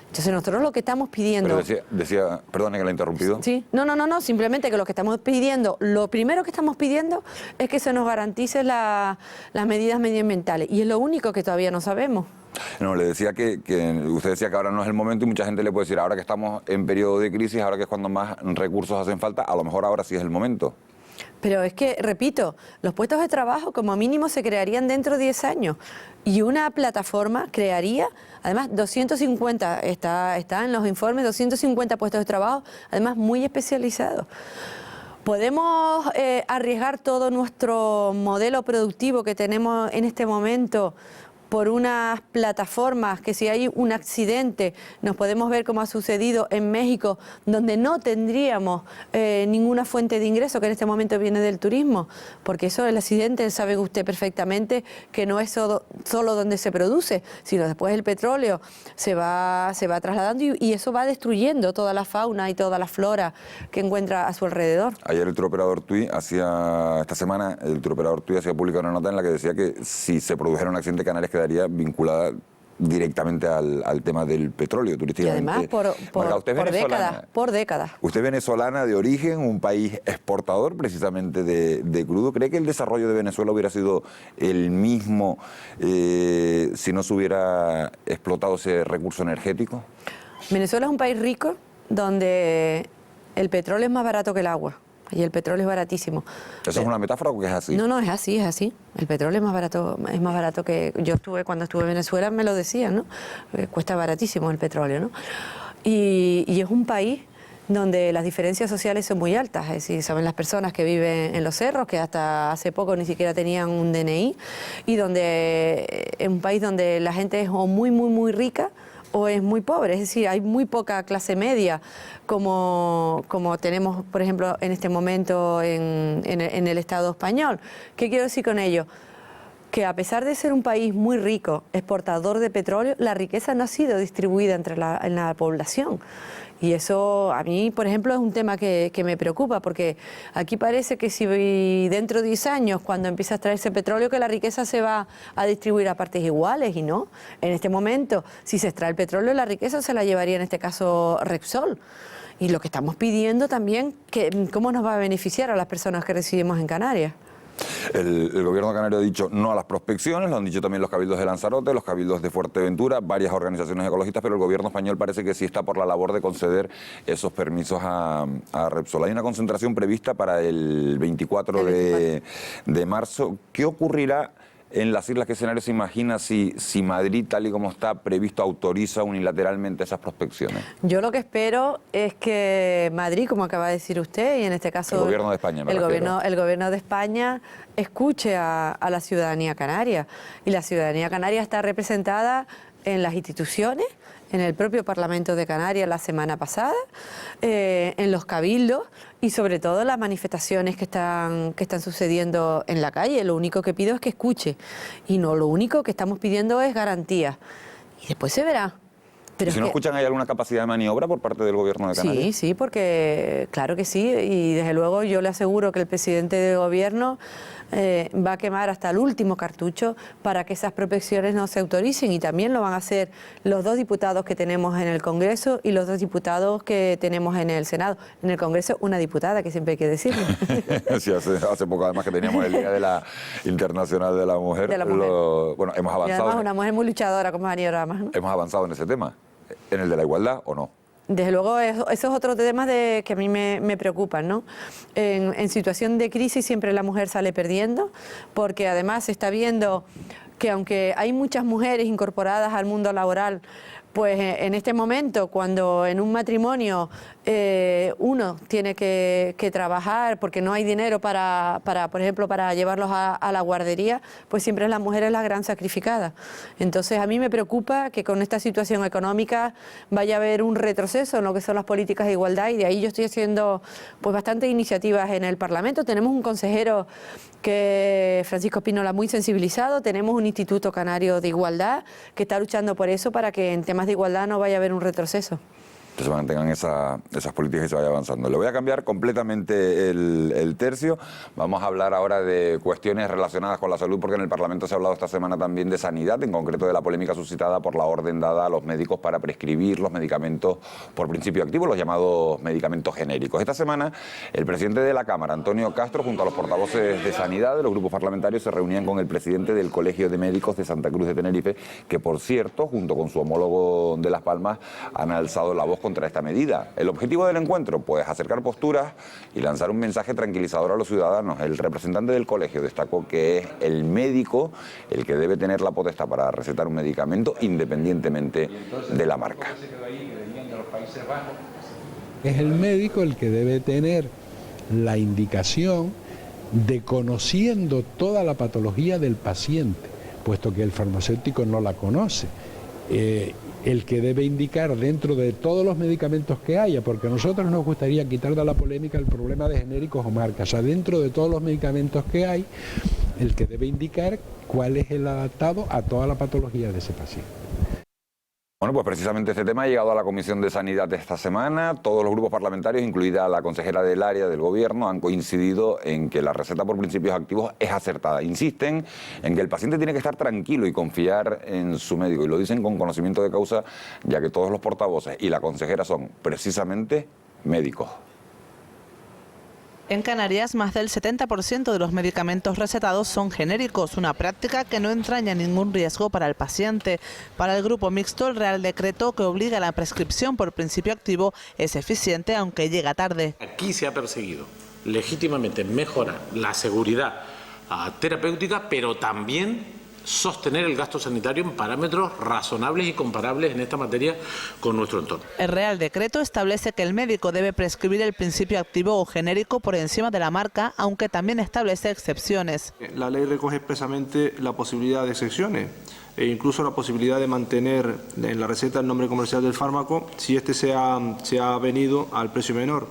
Entonces nosotros lo que estamos pidiendo... Pero decía, perdone que la he interrumpido. Sí, no, simplemente que lo que estamos pidiendo, lo primero que estamos pidiendo es que se nos garantice las medidas medioambientales. Y es lo único que todavía no sabemos. No, le decía que usted decía que ahora no es el momento y mucha gente le puede decir ahora que estamos en periodo de crisis, ahora que es cuando más recursos hacen falta, a lo mejor ahora sí es el momento. Pero es que, repito, los puestos de trabajo como mínimo se crearían dentro de 10 años y una plataforma crearía, además 250, está en los informes, 250 puestos de trabajo, además muy especializados. ¿Podemos arriesgar todo nuestro modelo productivo que tenemos en este momento por unas plataformas que si hay un accidente nos podemos ver como ha sucedido en México, donde no tendríamos ninguna fuente de ingreso que en este momento viene del turismo? Porque eso, el accidente, sabe usted perfectamente que no es solo donde se produce, sino después el petróleo se va trasladando y eso va destruyendo toda la fauna y toda la flora que encuentra a su alrededor. Ayer el turoperador TUI esta semana el turoperador TUI hacía pública una nota en la que decía que si se produjera un accidente, Canarias quedaría vinculada directamente al tema del petróleo turísticamente. Y además por décadas. Usted es venezolana de origen, un país exportador precisamente de crudo. ¿Cree que el desarrollo de Venezuela hubiera sido el mismo si no se hubiera explotado ese recurso energético? Venezuela es un país rico donde el petróleo es más barato que el agua. Y el petróleo es baratísimo. ¿Eso es una metáfora o que es así? No, es así. El petróleo es más barato que... Cuando estuve en Venezuela me lo decían, ¿no? Cuesta baratísimo el petróleo, ¿no? Y es un país donde las diferencias sociales son muy altas, es decir, saben las personas que viven en los cerros, que hasta hace poco ni siquiera tenían un DNI, y donde es un país donde la gente es o muy rica, o es muy pobre, es decir, hay muy poca clase media como tenemos, por ejemplo, en este momento en el Estado español. ¿Qué quiero decir con ello? Que a pesar de ser un país muy rico, exportador de petróleo, la riqueza no ha sido distribuida en la población. Y eso a mí, por ejemplo, es un tema que me preocupa, porque aquí parece que si dentro de 10 años, cuando empieza a extraerse petróleo, que la riqueza se va a distribuir a partes iguales, y no. En este momento, si se extrae el petróleo, la riqueza se la llevaría en este caso Repsol. Y lo que estamos pidiendo también, ¿cómo nos va a beneficiar a las personas que residimos en Canarias? El gobierno canario ha dicho no a las prospecciones, lo han dicho también los cabildos de Lanzarote, los cabildos de Fuerteventura, varias organizaciones ecologistas, pero el gobierno español parece que sí está por la labor de conceder esos permisos a Repsol. Hay una concentración prevista para el 24 de marzo. ¿Qué ocurrirá en las Islas? ¿Qué escenario se imagina si Madrid, tal y como está previsto, autoriza unilateralmente esas prospecciones? Yo lo que espero es que Madrid, como acaba de decir usted, y en este caso el gobierno de España, el gobierno de España escuche a la ciudadanía canaria. Y la ciudadanía canaria está representada en las instituciones, en el propio Parlamento de Canarias la semana pasada, en los cabildos y sobre todo en las manifestaciones que están sucediendo en la calle. Lo único que pido es que escuche y no, lo único que estamos pidiendo es garantías. Y después se verá. Pero si no escuchan, ¿hay alguna capacidad de maniobra por parte del Gobierno de Canarias? Sí, sí, porque claro que sí, y desde luego yo le aseguro que el presidente del Gobierno va a quemar hasta el último cartucho para que esas prospecciones no se autoricen, y también lo van a hacer los 2 diputados que tenemos en el Congreso y los 2 diputados que tenemos en el Senado. En el Congreso una diputada, que siempre hay que decirlo. Sí, hace poco además que teníamos el Día de la Internacional de la Mujer. Bueno, hemos avanzado. Y además una mujer muy luchadora como Dani Oramas, ¿no? Hemos avanzado en ese tema, en el de la igualdad, ¿o no? Desde luego, eso es otro tema que a mí me preocupan, ¿no? En situación de crisis siempre la mujer sale perdiendo, porque además se está viendo que aunque hay muchas mujeres incorporadas al mundo laboral, pues en este momento, cuando en un matrimonio uno tiene que trabajar porque no hay dinero para por ejemplo, para llevarlos a la guardería, pues siempre la mujer es la gran sacrificada. Entonces a mí me preocupa que con esta situación económica vaya a haber un retroceso en lo que son las políticas de igualdad, y de ahí yo estoy haciendo pues bastantes iniciativas en el Parlamento. Tenemos un consejero que Francisco Espínola muy sensibilizado, tenemos un Instituto Canario de Igualdad que está luchando por eso, para que en temas de igualdad no vaya a haber un retroceso. Que se mantengan esas políticas y se vaya avanzando. Le voy a cambiar completamente el tercio. Vamos a hablar ahora de cuestiones relacionadas con la salud, porque en el Parlamento se ha hablado esta semana también de sanidad, en concreto de la polémica suscitada por la orden dada a los médicos para prescribir los medicamentos por principio activo, los llamados medicamentos genéricos. Esta semana, el presidente de la Cámara, Antonio Castro, junto a los portavoces de sanidad de los grupos parlamentarios, se reunían con el presidente del Colegio de Médicos de Santa Cruz de Tenerife, que por cierto, junto con su homólogo de Las Palmas, han alzado la voz contra esta medida. El objetivo del encuentro, pues acercar posturas y lanzar un mensaje tranquilizador a los ciudadanos. El representante del colegio destacó que es el médico el que debe tener la potestad para recetar un medicamento independientemente de la marca. Es el médico el que debe tener la indicación de, conociendo toda la patología del paciente, puesto que el farmacéutico no la conoce, el que debe indicar dentro de todos los medicamentos que haya, porque a nosotros nos gustaría quitar de la polémica el problema de genéricos o marcas. O sea, dentro de todos los medicamentos que hay, el que debe indicar cuál es el adaptado a toda la patología de ese paciente. Bueno, pues precisamente este tema ha llegado a la Comisión de Sanidad esta semana. Todos los grupos parlamentarios, incluida la consejera del área del Gobierno, han coincidido en que la receta por principios activos es acertada. Insisten en que el paciente tiene que estar tranquilo y confiar en su médico, y lo dicen con conocimiento de causa, ya que todos los portavoces y la consejera son precisamente médicos. En Canarias, más del 70% de los medicamentos recetados son genéricos, una práctica que no entraña ningún riesgo para el paciente. Para el Grupo Mixto, el Real Decreto que obliga a la prescripción por principio activo es eficiente, aunque llega tarde. Aquí se ha perseguido legítimamente mejorar la seguridad terapéutica, pero también sostener el gasto sanitario en parámetros razonables y comparables en esta materia con nuestro entorno. El Real Decreto establece que el médico debe prescribir el principio activo o genérico por encima de la marca, aunque también establece excepciones. La ley recoge expresamente la posibilidad de excepciones e incluso la posibilidad de mantener en la receta el nombre comercial del fármaco si este se ha venido al precio menor.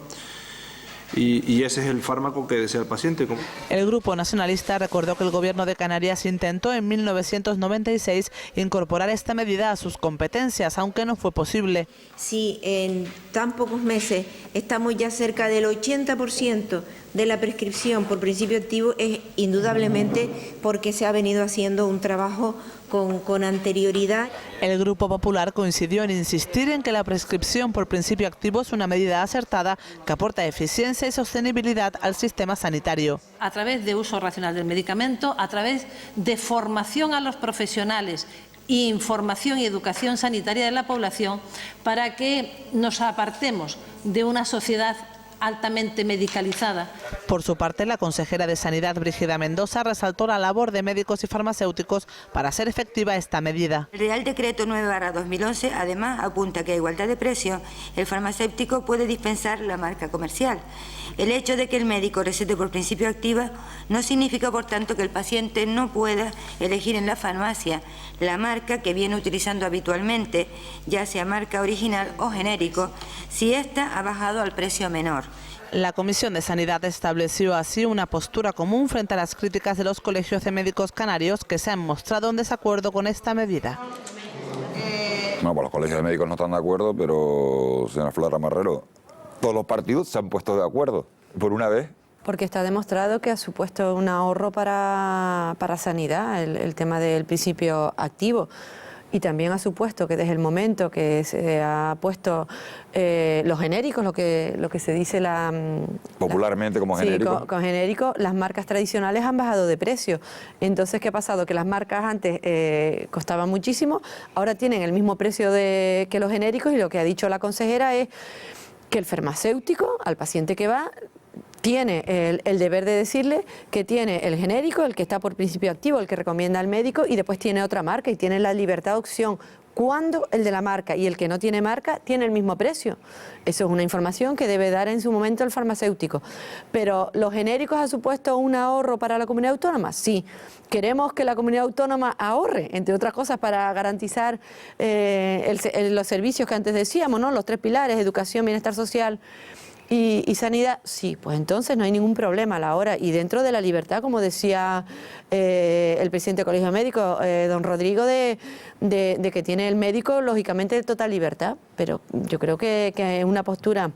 Y ese es el fármaco que desea el paciente. El Grupo Nacionalista recordó que el Gobierno de Canarias intentó en 1996 incorporar esta medida a sus competencias, aunque no fue posible. Si en tan pocos meses estamos ya cerca del 80% de la prescripción por principio activo, es indudablemente porque se ha venido haciendo un trabajo con anterioridad. El Grupo Popular coincidió en insistir en que la prescripción por principio activo es una medida acertada que aporta eficiencia y sostenibilidad al sistema sanitario. A través de uso racional del medicamento, a través de formación a los profesionales, información y educación sanitaria de la población, para que nos apartemos de una sociedad altamente medicalizada. Por su parte, la consejera de Sanidad, Brígida Mendoza, resaltó la labor de médicos y farmacéuticos para hacer efectiva esta medida. El Real Decreto 9/2011 además apunta que a igualdad de precio el farmacéutico puede dispensar la marca comercial. El hecho de que el médico recete por principio activo no significa, por tanto, que el paciente no pueda elegir en la farmacia la marca que viene utilizando habitualmente, ya sea marca original o genérico, si ésta ha bajado al precio menor. La Comisión de Sanidad estableció así una postura común frente a las críticas de los colegios de médicos canarios que se han mostrado en desacuerdo con esta medida. Bueno, pues los colegios de médicos no están de acuerdo, pero, señora Flora Marrero, todos los partidos se han puesto de acuerdo, por una vez. Porque está demostrado que ha supuesto un ahorro para sanidad, el tema del principio activo. Y también ha supuesto que desde el momento que se ha puesto los genéricos, lo que se dice popularmente como genérico. Sí, con genérico, las marcas tradicionales han bajado de precio. Entonces, ¿qué ha pasado? Que las marcas antes costaban muchísimo, ahora tienen el mismo precio que los genéricos, y lo que ha dicho la consejera es que el farmacéutico, al paciente que va, tiene el deber de decirle que tiene el genérico, el que está por principio activo, el que recomienda al médico, y después tiene otra marca y tiene la libertad de opción. Cuando el de la marca y el que no tiene marca tiene el mismo precio. Eso es una información que debe dar en su momento el farmacéutico. Pero ¿los genéricos ha supuesto un ahorro para la comunidad autónoma? Sí. Queremos que la comunidad autónoma ahorre, entre otras cosas, para garantizar los servicios que antes decíamos, ¿no? Los 3 pilares: educación, bienestar social y sanidad. Sí, pues entonces no hay ningún problema a la hora, y dentro de la libertad, como decía el presidente del Colegio Médico, don Rodrigo, de que tiene el médico, lógicamente, total libertad. Pero yo creo que es una postura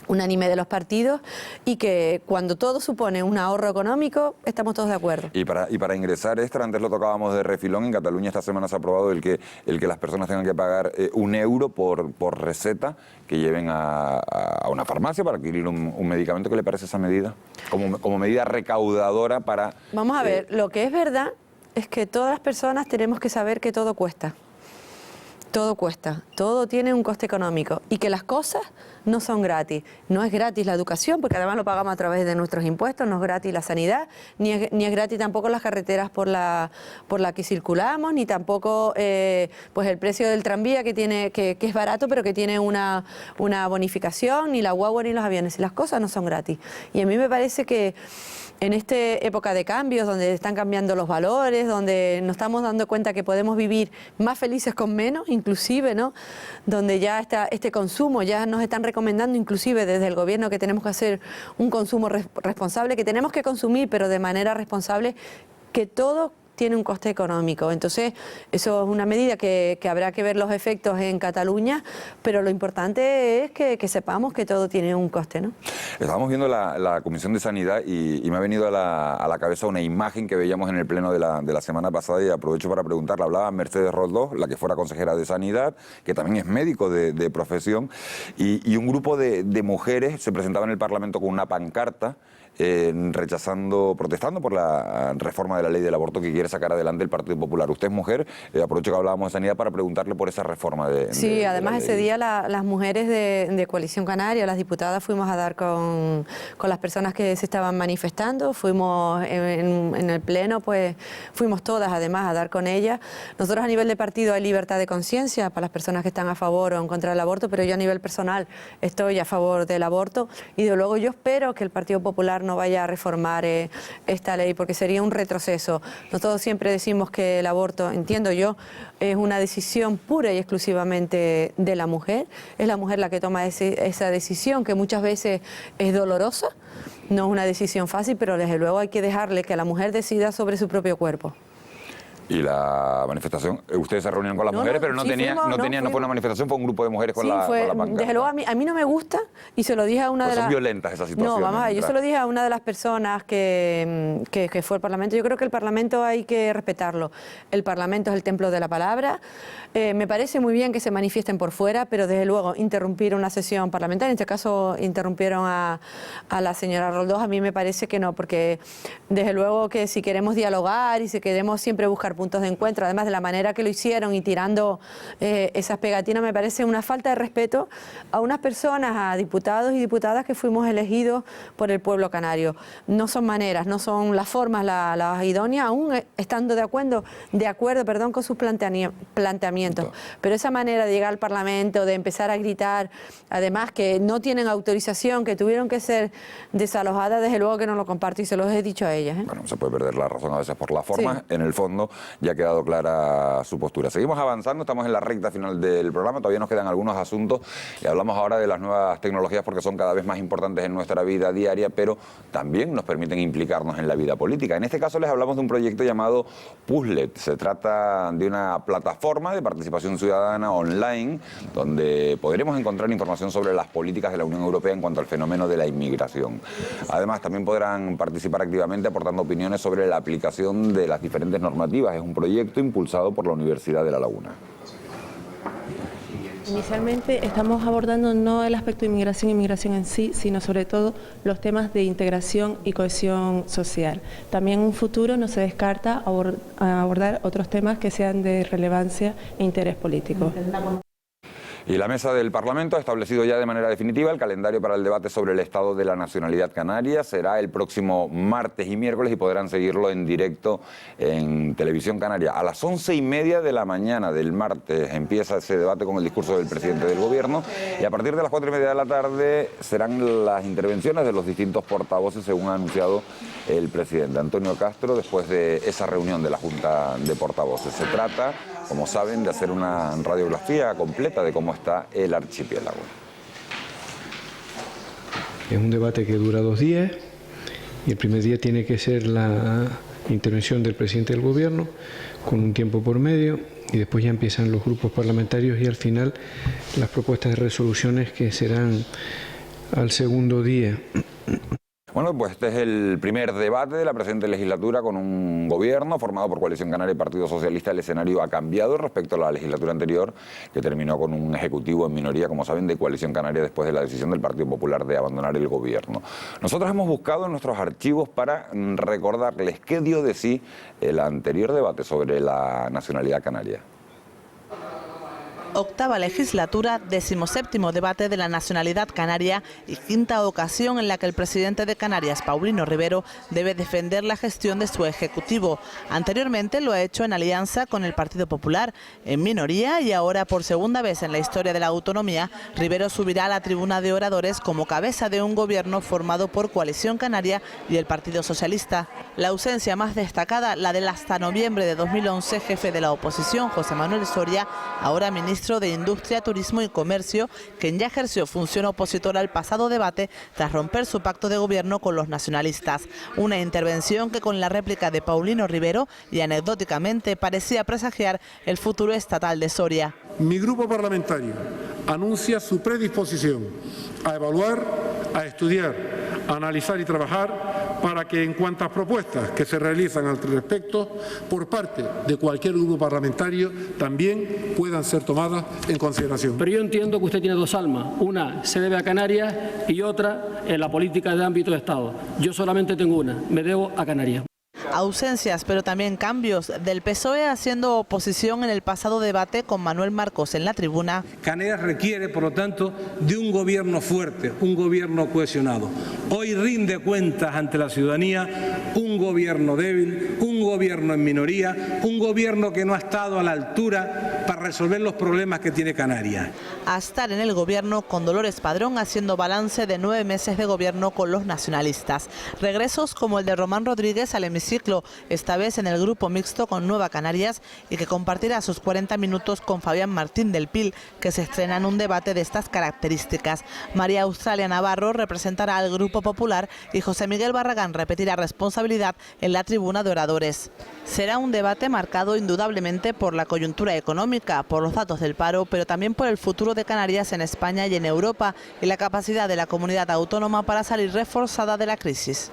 unánime de los partidos, y que cuando todo supone un ahorro económico, estamos todos de acuerdo. Y para ingresar extra, antes lo tocábamos de refilón, en Cataluña esta semana se ha aprobado el que las personas tengan que pagar €1 por receta que lleven a una farmacia para adquirir un medicamento. ¿Qué le parece esa medida? Como medida recaudadora para... Vamos a ver, lo que es verdad es que todas las personas tenemos que saber que todo cuesta. Todo cuesta, todo tiene un coste económico, y que las cosas no son gratis. No es gratis la educación, porque además lo pagamos a través de nuestros impuestos, no es gratis la sanidad, ni es gratis tampoco las carreteras por la que circulamos, ni tampoco pues el precio del tranvía, que es barato pero que tiene una bonificación, ni la guagua ni los aviones. Las cosas no son gratis. Y a mí me parece que en esta época de cambios, donde están cambiando los valores, donde nos estamos dando cuenta que podemos vivir más felices con menos, inclusive, ¿no? Donde ya está este consumo, ya nos están recomendando inclusive desde el gobierno que tenemos que hacer un consumo responsable, que tenemos que consumir pero de manera responsable, que todo tiene un coste económico. Entonces, eso es una medida que habrá que ver los efectos en Cataluña, pero lo importante es que sepamos que todo tiene un coste, ¿no? Estábamos viendo la Comisión de Sanidad y me ha venido a la cabeza una imagen que veíamos en el pleno de la semana pasada, y aprovecho para preguntarle. Hablaba Mercedes Roldós, la que fuera consejera de Sanidad, que también es médico de profesión, y un grupo de mujeres se presentaba en el Parlamento con una pancarta protestando por la reforma de la ley del aborto que quiere sacar adelante el Partido Popular. Usted es mujer, aprovecho que hablábamos de sanidad para preguntarle por esa reforma Sí, además ese día las mujeres de Coalición Canaria, las diputadas, fuimos a dar con las personas que se estaban manifestando, fuimos en el pleno, pues fuimos todas además a dar con ellas. Nosotros a nivel de partido hay libertad de conciencia para las personas que están a favor o en contra del aborto, pero yo a nivel personal estoy a favor del aborto, y de luego yo espero que el Partido Popular no vaya a reformar esta ley, porque sería un retroceso. Nosotros siempre decimos que el aborto, entiendo yo, es una decisión pura y exclusivamente de la mujer. Es la mujer la que toma esa decisión, que muchas veces es dolorosa, no es una decisión fácil, pero desde luego hay que dejarle que la mujer decida sobre su propio cuerpo. Y la manifestación, ustedes se reunieron con las mujeres, pero no fue una manifestación, fue un grupo de mujeres con la pancarta. Desde luego a mí no me gusta, y se lo dije a una de las... Son violentas esas situaciones. No, vamos a ver, yo se lo dije a una de las personas que fue al Parlamento. Yo creo que el Parlamento hay que respetarlo. El Parlamento es el templo de la palabra. Me parece muy bien que se manifiesten por fuera, pero desde luego interrumpir una sesión parlamentaria, en este caso interrumpieron a la señora Roldós, a mí me parece que no, porque desde luego que si queremos dialogar y si queremos siempre buscar puntos de encuentro, además de la manera que lo hicieron y tirando esas pegatinas, me parece una falta de respeto a unas personas, a diputados y diputadas que fuimos elegidos por el pueblo canario. No son maneras, no son las formas las idóneas, aún estando de acuerdo con sus planteamientos. Pero esa manera de llegar al Parlamento, de empezar a gritar, además que no tienen autorización, que tuvieron que ser desalojadas, desde luego que no lo comparto, y se los he dicho a ellas. Bueno, se puede perder la razón a veces por la forma, en el fondo ya ha quedado clara su postura. Seguimos avanzando, estamos en la recta final del programa, todavía nos quedan algunos asuntos y hablamos ahora de las nuevas tecnologías porque son cada vez más importantes en nuestra vida diaria, pero también nos permiten implicarnos en la vida política. En este caso les hablamos de un proyecto llamado Puzzlet. Se trata de una plataforma de participación ciudadana online donde podremos encontrar información sobre las políticas de la Unión Europea en cuanto al fenómeno de la inmigración. Además, también podrán participar activamente aportando opiniones sobre la aplicación de las diferentes normativas. Es un proyecto impulsado por la Universidad de La Laguna. Inicialmente estamos abordando no el aspecto de inmigración en sí, sino sobre todo los temas de integración y cohesión social. También en un futuro no se descarta abordar otros temas que sean de relevancia e interés político. Y la Mesa del Parlamento ha establecido ya de manera definitiva el calendario para el debate sobre el estado de la nacionalidad canaria. Será el próximo martes y miércoles y podrán seguirlo en directo en Televisión Canaria. A las 11:30 de la mañana del martes empieza ese debate con el discurso del presidente del Gobierno y a partir de las 4:30 de la tarde serán las intervenciones de los distintos portavoces, según ha anunciado el presidente Antonio Castro, después de esa reunión de la Junta de Portavoces. Se trata, como saben, de hacer una radiografía completa de cómo está el archipiélago. Es un debate que dura 2 días y el primer día tiene que ser la intervención del presidente del Gobierno con un tiempo por medio y después ya empiezan los grupos parlamentarios y al final las propuestas de resoluciones que serán al segundo día. Bueno, pues este es el primer debate de la presente legislatura con un gobierno formado por Coalición Canaria y Partido Socialista. El escenario ha cambiado respecto a la legislatura anterior, que terminó con un ejecutivo en minoría, como saben, de Coalición Canaria después de la decisión del Partido Popular de abandonar el gobierno. Nosotros hemos buscado en nuestros archivos para recordarles qué dio de sí el anterior debate sobre la nacionalidad canaria. Octava legislatura, 17º debate de la nacionalidad canaria y 5ª ocasión en la que el presidente de Canarias, Paulino Rivero, debe defender la gestión de su ejecutivo. Anteriormente lo ha hecho en alianza con el Partido Popular, en minoría, y ahora por segunda vez en la historia de la autonomía, Rivero subirá a la tribuna de oradores como cabeza de un gobierno formado por Coalición Canaria y el Partido Socialista. La ausencia más destacada, la del hasta noviembre de 2011 jefe de la oposición, José Manuel Soria, ahora ministro de Industria, Turismo y Comercio, quien ya ejerció función opositora al pasado debate tras romper su pacto de gobierno con los nacionalistas. Una intervención que con la réplica de Paulino Rivero y anecdóticamente parecía presagiar el futuro estatal de Soria. Mi grupo parlamentario anuncia su predisposición a evaluar, a estudiar, a analizar y trabajar para que en cuantas propuestas que se realizan al respecto por parte de cualquier grupo parlamentario también puedan ser tomadas en consideración. Pero yo entiendo que usted tiene 2 almas, una se debe a Canarias y otra en la política de ámbito de Estado. Yo solamente tengo una, me debo a Canarias. Ausencias, pero también cambios del PSOE haciendo oposición en el pasado debate con Manuel Marcos en la tribuna. Canarias requiere, por lo tanto, de un gobierno fuerte, un gobierno cohesionado. Hoy rinde cuentas ante la ciudadanía un gobierno débil, un gobierno en minoría, un gobierno que no ha estado a la altura para resolver los problemas que tiene Canarias. A estar en el gobierno con Dolores Padrón haciendo balance de 9 meses de gobierno con los nacionalistas. Regresos como el de Román Rodríguez al hemiciclo, esta vez en el grupo mixto con Nueva Canarias y que compartirá sus 40 minutos con Fabián Martín del Pil, que se estrena en un debate de estas características. María Australia Navarro representará al Grupo Popular y José Miguel Barragán repetirá responsabilidad en la tribuna de oradores. Será un debate marcado indudablemente por la coyuntura económica, por los datos del paro, pero también por el futuro de Canarias en España y en Europa y la capacidad de la comunidad autónoma para salir reforzada de la crisis.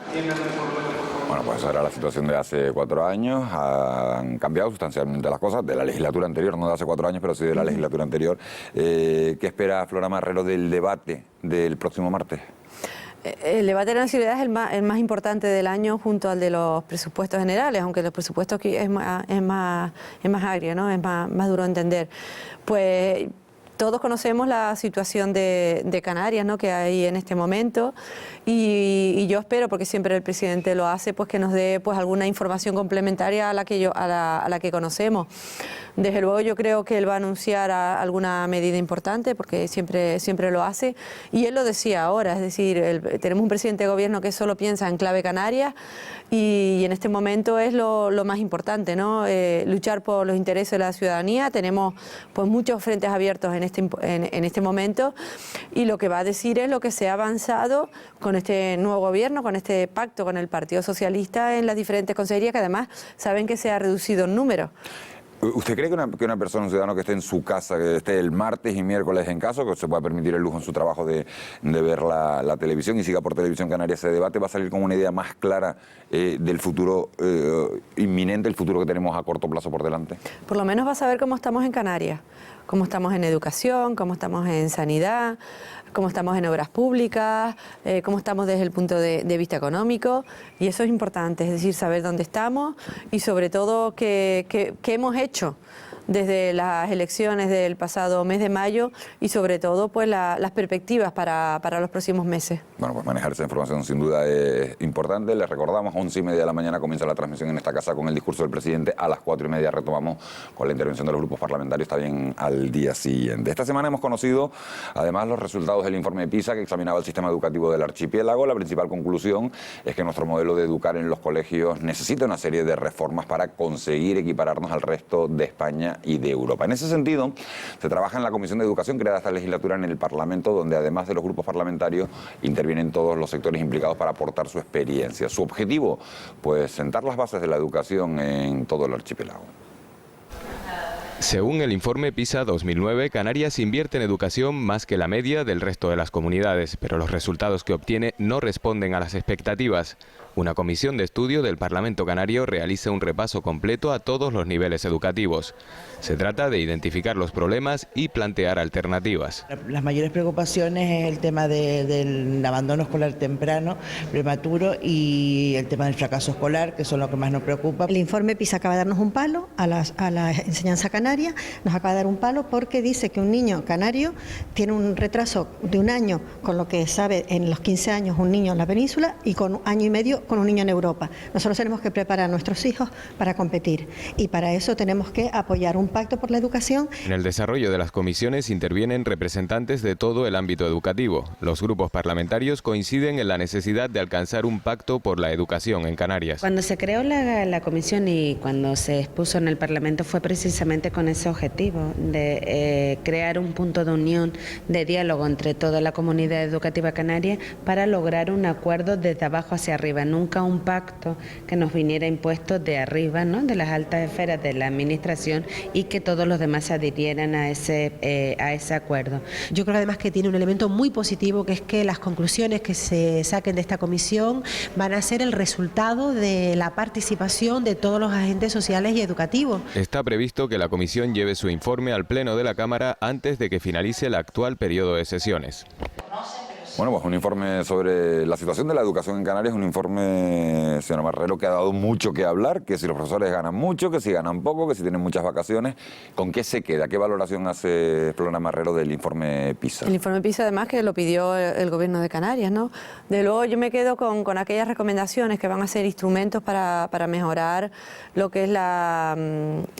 Bueno, pues esa era la situación de hace 4 años. Han cambiado sustancialmente las cosas de la legislatura anterior, no de hace 4 años, pero sí de la legislatura anterior. ¿Qué espera Flora Marrero del debate del próximo martes? El debate de la nacionalidad es el más importante del año junto al de los presupuestos generales, aunque los presupuestos aquí es más agrio, ¿no? Es más duro de entender. Pues todos conocemos la situación de Canarias, ¿no?, que hay en este momento y yo espero, porque siempre el presidente lo hace, pues que nos dé pues alguna información complementaria a la que conocemos. Desde luego yo creo que él va a anunciar alguna medida importante, porque siempre lo hace, y él lo decía ahora, es decir, tenemos un presidente de gobierno que solo piensa en clave Canarias, y en este momento es lo más importante, ¿no? Luchar por los intereses de la ciudadanía. Tenemos pues muchos frentes abiertos en este momento, y lo que va a decir es lo que se ha avanzado con este nuevo gobierno, con este pacto con el Partido Socialista en las diferentes consejerías, que además saben que se ha reducido en número. ¿Usted cree que una persona, un ciudadano que esté en su casa, que esté el martes y miércoles en casa, que se pueda permitir el lujo en su trabajo de ver la televisión y siga por Televisión Canaria ese debate, va a salir con una idea más clara del futuro inminente, el futuro que tenemos a corto plazo por delante? Por lo menos va a saber cómo estamos en Canarias, cómo estamos en educación, cómo estamos en sanidad, cómo estamos en obras públicas, cómo estamos desde el punto de vista económico, y eso es importante, es decir, saber dónde estamos y sobre todo qué hemos hecho desde las elecciones del pasado mes de mayo y sobre todo pues las perspectivas para los próximos meses. Bueno, pues manejar esa información sin duda es importante. Les recordamos, 11:30 de la mañana comienza la transmisión en esta casa con el discurso del presidente. A las 4:30 retomamos con la intervención de los grupos parlamentarios también al día siguiente. Esta semana hemos conocido además los resultados del informe de PISA que examinaba el sistema educativo del archipiélago. La principal conclusión es que nuestro modelo de educar en los colegios necesita una serie de reformas para conseguir equipararnos al resto de España y de Europa. En ese sentido, se trabaja en la Comisión de Educación creada esta legislatura en el Parlamento, donde además de los grupos parlamentarios intervienen todos los sectores implicados para aportar su experiencia. Su objetivo, pues sentar las bases de la educación en todo el archipiélago. Según el informe PISA 2009, Canarias invierte en educación más que la media del resto de las comunidades, pero los resultados que obtiene no responden a las expectativas. Una comisión de estudio del Parlamento Canario realiza un repaso completo a todos los niveles educativos. Se trata de identificar los problemas y plantear alternativas. Las mayores preocupaciones es el tema del abandono escolar temprano, prematuro, y el tema del fracaso escolar, que son lo que más nos preocupa. El informe PISA acaba de darnos un palo a la enseñanza canaria, nos acaba de dar un palo porque dice que un niño canario tiene un retraso de un año con lo que sabe en los 15 años un niño en la península y con año y medio con un niño en Europa. Nosotros tenemos que preparar a nuestros hijos para competir y para eso tenemos que apoyar un pacto por la educación. En el desarrollo de las comisiones intervienen representantes de todo el ámbito educativo. Los grupos parlamentarios coinciden en la necesidad de alcanzar un pacto por la educación en Canarias. Cuando se creó la comisión y cuando se expuso en el Parlamento fue precisamente con ese objetivo de crear un punto de unión, de diálogo entre toda la comunidad educativa canaria para lograr un acuerdo desde abajo hacia arriba, nunca un pacto que nos viniera impuesto de arriba, ¿no?, de las altas esferas de la administración y que todos los demás se adhirieran a ese acuerdo. Yo creo además que tiene un elemento muy positivo, que es que las conclusiones que se saquen de esta comisión van a ser el resultado de la participación de todos los agentes sociales y educativos. Está previsto que la comisión lleve su informe al Pleno de la Cámara antes de que finalice el actual periodo de sesiones. Bueno, pues un informe sobre la situación de la educación en Canarias, un informe, señora Marrero, que ha dado mucho que hablar, que si los profesores ganan mucho, que si ganan poco, que si tienen muchas vacaciones. ¿Con qué se queda? ¿Qué valoración hace Flora Marrero del informe PISA? El informe PISA además que lo pidió el Gobierno de Canarias, ¿no? De luego yo me quedo con aquellas recomendaciones que van a ser instrumentos para mejorar lo que es la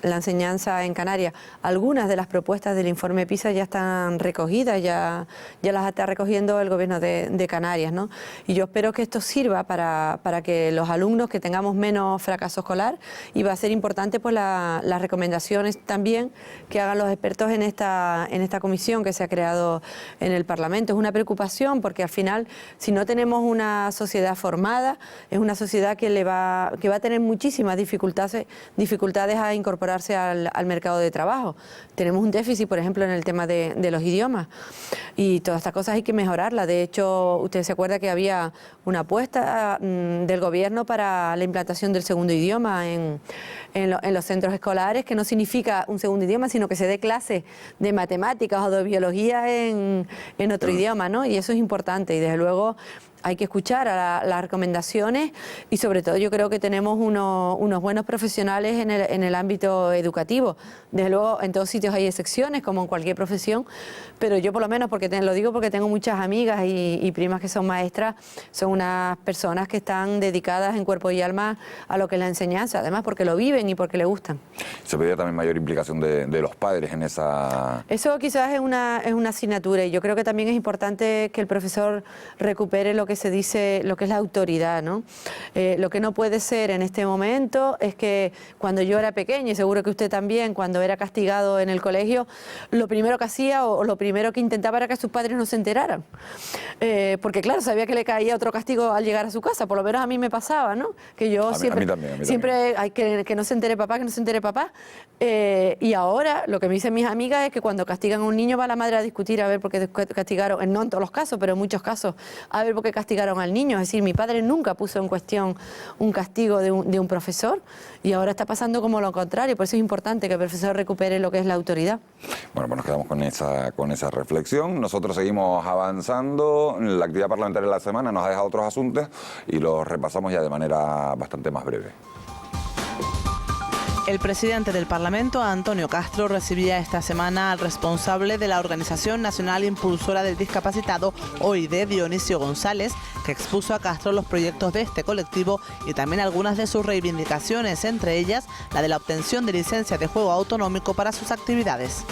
enseñanza en Canarias. Algunas de las propuestas del informe PISA ya están recogidas, ya las está recogiendo el Gobierno de Canarias, ¿no? Y yo espero que esto sirva para que los alumnos que tengamos menos fracaso escolar, y va a ser importante pues las recomendaciones también que hagan los expertos en esta comisión que se ha creado en el Parlamento. Es una preocupación porque al final, si no tenemos una sociedad formada, es una sociedad que va a tener muchísimas dificultades a incorporarse al mercado de trabajo. Tenemos un déficit, por ejemplo, en el tema de los idiomas, y todas estas cosas hay que mejorarlas. De hecho, usted se acuerda que había una apuesta del Gobierno para la implantación del segundo idioma en los centros escolares, que no significa un segundo idioma, sino que se dé clase de matemáticas o de biología en otro idioma, ¿no? Y eso es importante, y desde luego hay que escuchar a las recomendaciones y sobre todo yo creo que tenemos unos buenos profesionales en el ámbito educativo. Desde luego en todos sitios hay excepciones, como en cualquier profesión, pero yo por lo menos, lo digo porque tengo muchas amigas y primas que son maestras, son unas personas que están dedicadas en cuerpo y alma a lo que es la enseñanza, además porque lo viven y porque le gustan. Se pedía también mayor implicación de los padres en esa... Eso quizás es una asignatura y yo creo que también es importante que el profesor recupere lo que se dice, lo que es la autoridad, ¿no? Lo que no puede ser en este momento es que cuando yo era pequeña, y seguro que usted también, cuando era castigado en el colegio, lo primero que hacía o lo primero que intentaba era que sus padres no se enteraran. Porque claro, sabía que le caía otro castigo al llegar a su casa, por lo menos a mí me pasaba, ¿no? Que yo siempre hay que no se entere papá, que no se entere papá. Y ahora lo que me dicen mis amigas es que cuando castigan a un niño va la madre a discutir a ver por qué castigaron, no en todos los casos, pero en muchos casos, a ver por qué castigaron al niño. Es decir, mi padre nunca puso en cuestión un castigo de un profesor y ahora está pasando como lo contrario, por eso es importante que el profesor recupere lo que es la autoridad. Bueno, pues nos quedamos con esa reflexión. Nosotros seguimos avanzando. La actividad parlamentaria de la semana nos ha dejado otros asuntos y los repasamos ya de manera bastante más breve. El presidente del Parlamento, Antonio Castro, recibía esta semana al responsable de la Organización Nacional Impulsora del Discapacitado, OID, Dionisio González, que expuso a Castro los proyectos de este colectivo y también algunas de sus reivindicaciones, entre ellas la de la obtención de licencia de juego autonómico para sus actividades.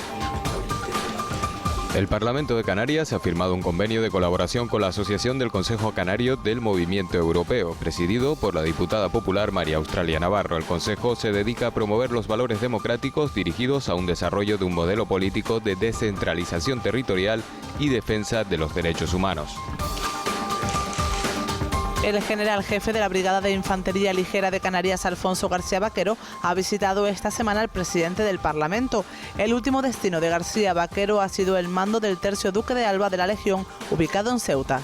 El Parlamento de Canarias ha firmado un convenio de colaboración con la Asociación del Consejo Canario del Movimiento Europeo, presidido por la diputada popular María Australia Navarro. El Consejo se dedica a promover los valores democráticos dirigidos a un desarrollo de un modelo político de descentralización territorial y defensa de los derechos humanos. El general jefe de la Brigada de Infantería Ligera de Canarias, Alfonso García Vaquero, ha visitado esta semana al presidente del Parlamento. El último destino de García Vaquero ha sido el mando del Tercio Duque de Alba de la Legión, ubicado en Ceuta.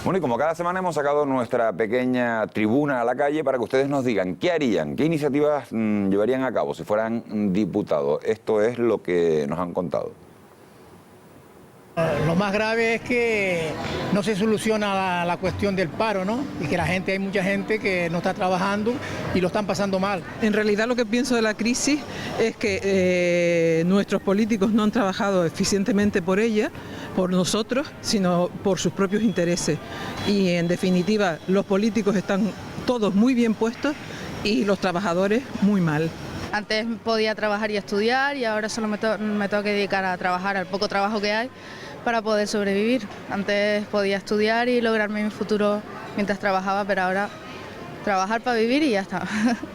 Bueno, y como cada semana hemos sacado nuestra pequeña tribuna a la calle para que ustedes nos digan qué harían, qué iniciativas llevarían a cabo si fueran diputados. Esto es lo que nos han contado. Lo más grave es que no se soluciona la cuestión del paro, ¿no? Y que hay mucha gente que no está trabajando y lo están pasando mal. En realidad lo que pienso de la crisis es que nuestros políticos no han trabajado eficientemente por ella, por nosotros, sino por sus propios intereses. Y en definitiva, los políticos están todos muy bien puestos y los trabajadores muy mal. Antes podía trabajar y estudiar y ahora solo me tengo que dedicar a trabajar, al poco trabajo que hay, para poder sobrevivir. Antes podía estudiar y lograrme mi futuro mientras trabajaba, pero ahora trabajar para vivir y ya está.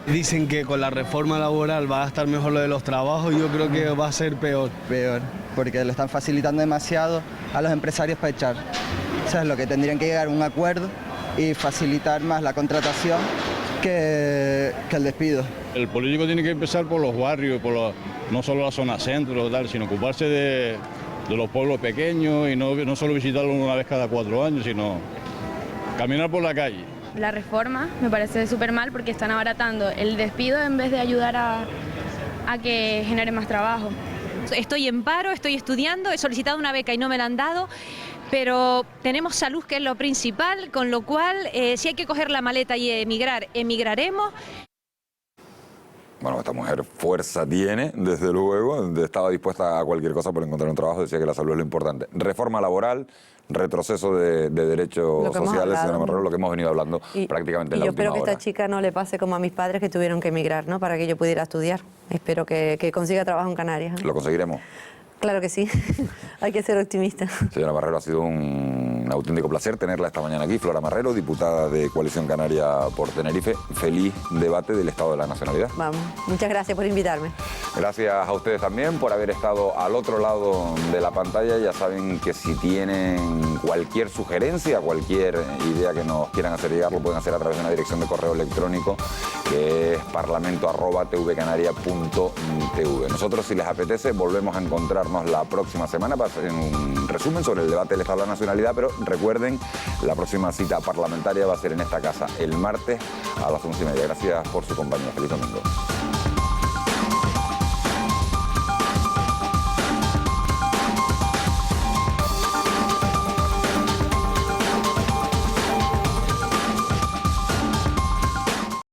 Dicen que con la reforma laboral va a estar mejor lo de los trabajos, yo creo que va a ser peor. Peor, porque lo están facilitando demasiado a los empresarios para echar. O sea, es lo que tendrían que llegar a un acuerdo y facilitar más la contratación que el despido. El político tiene que empezar por los barrios, no solo la zona centro, tal, sino ocuparse de los pueblos pequeños y no solo visitarlos una vez cada 4 años, sino caminar por la calle. La reforma me parece súper mal porque están abaratando el despido en vez de ayudar a que genere más trabajo. Estoy en paro, estoy estudiando, he solicitado una beca y no me la han dado, pero tenemos salud, que es lo principal, con lo cual si hay que coger la maleta y emigrar, emigraremos. Bueno, esta mujer fuerza tiene, desde luego, estaba dispuesta a cualquier cosa por encontrar un trabajo, decía que la salud es lo importante. Reforma laboral, retroceso de derechos sociales, señora Marrero, lo que hemos venido hablando prácticamente en la última hora. Yo espero que a esta chica no le pase como a mis padres que tuvieron que emigrar, ¿no? Para que yo pudiera estudiar. Espero que consiga trabajo en Canarias. ¿Lo conseguiremos? Claro que sí, hay que ser optimista. Señora Marrero, ha sido un auténtico placer tenerla esta mañana aquí. Flora Marrero, diputada de Coalición Canaria por Tenerife. Feliz debate del Estado de la Nacionalidad. Vamos, muchas gracias por invitarme. Gracias a ustedes también por haber estado al otro lado de la pantalla. Ya saben que si tienen cualquier sugerencia, cualquier idea que nos quieran hacer llegar, lo pueden hacer a través de una dirección de correo electrónico que es parlamento@tvcanaria.tv. Nosotros, si les apetece, volvemos a encontrarnos la próxima semana para hacer un resumen sobre el debate del Estado de la Nacionalidad, pero recuerden, la próxima cita parlamentaria va a ser en esta casa el martes a las 11:30. Gracias por su compañía. Feliz domingo.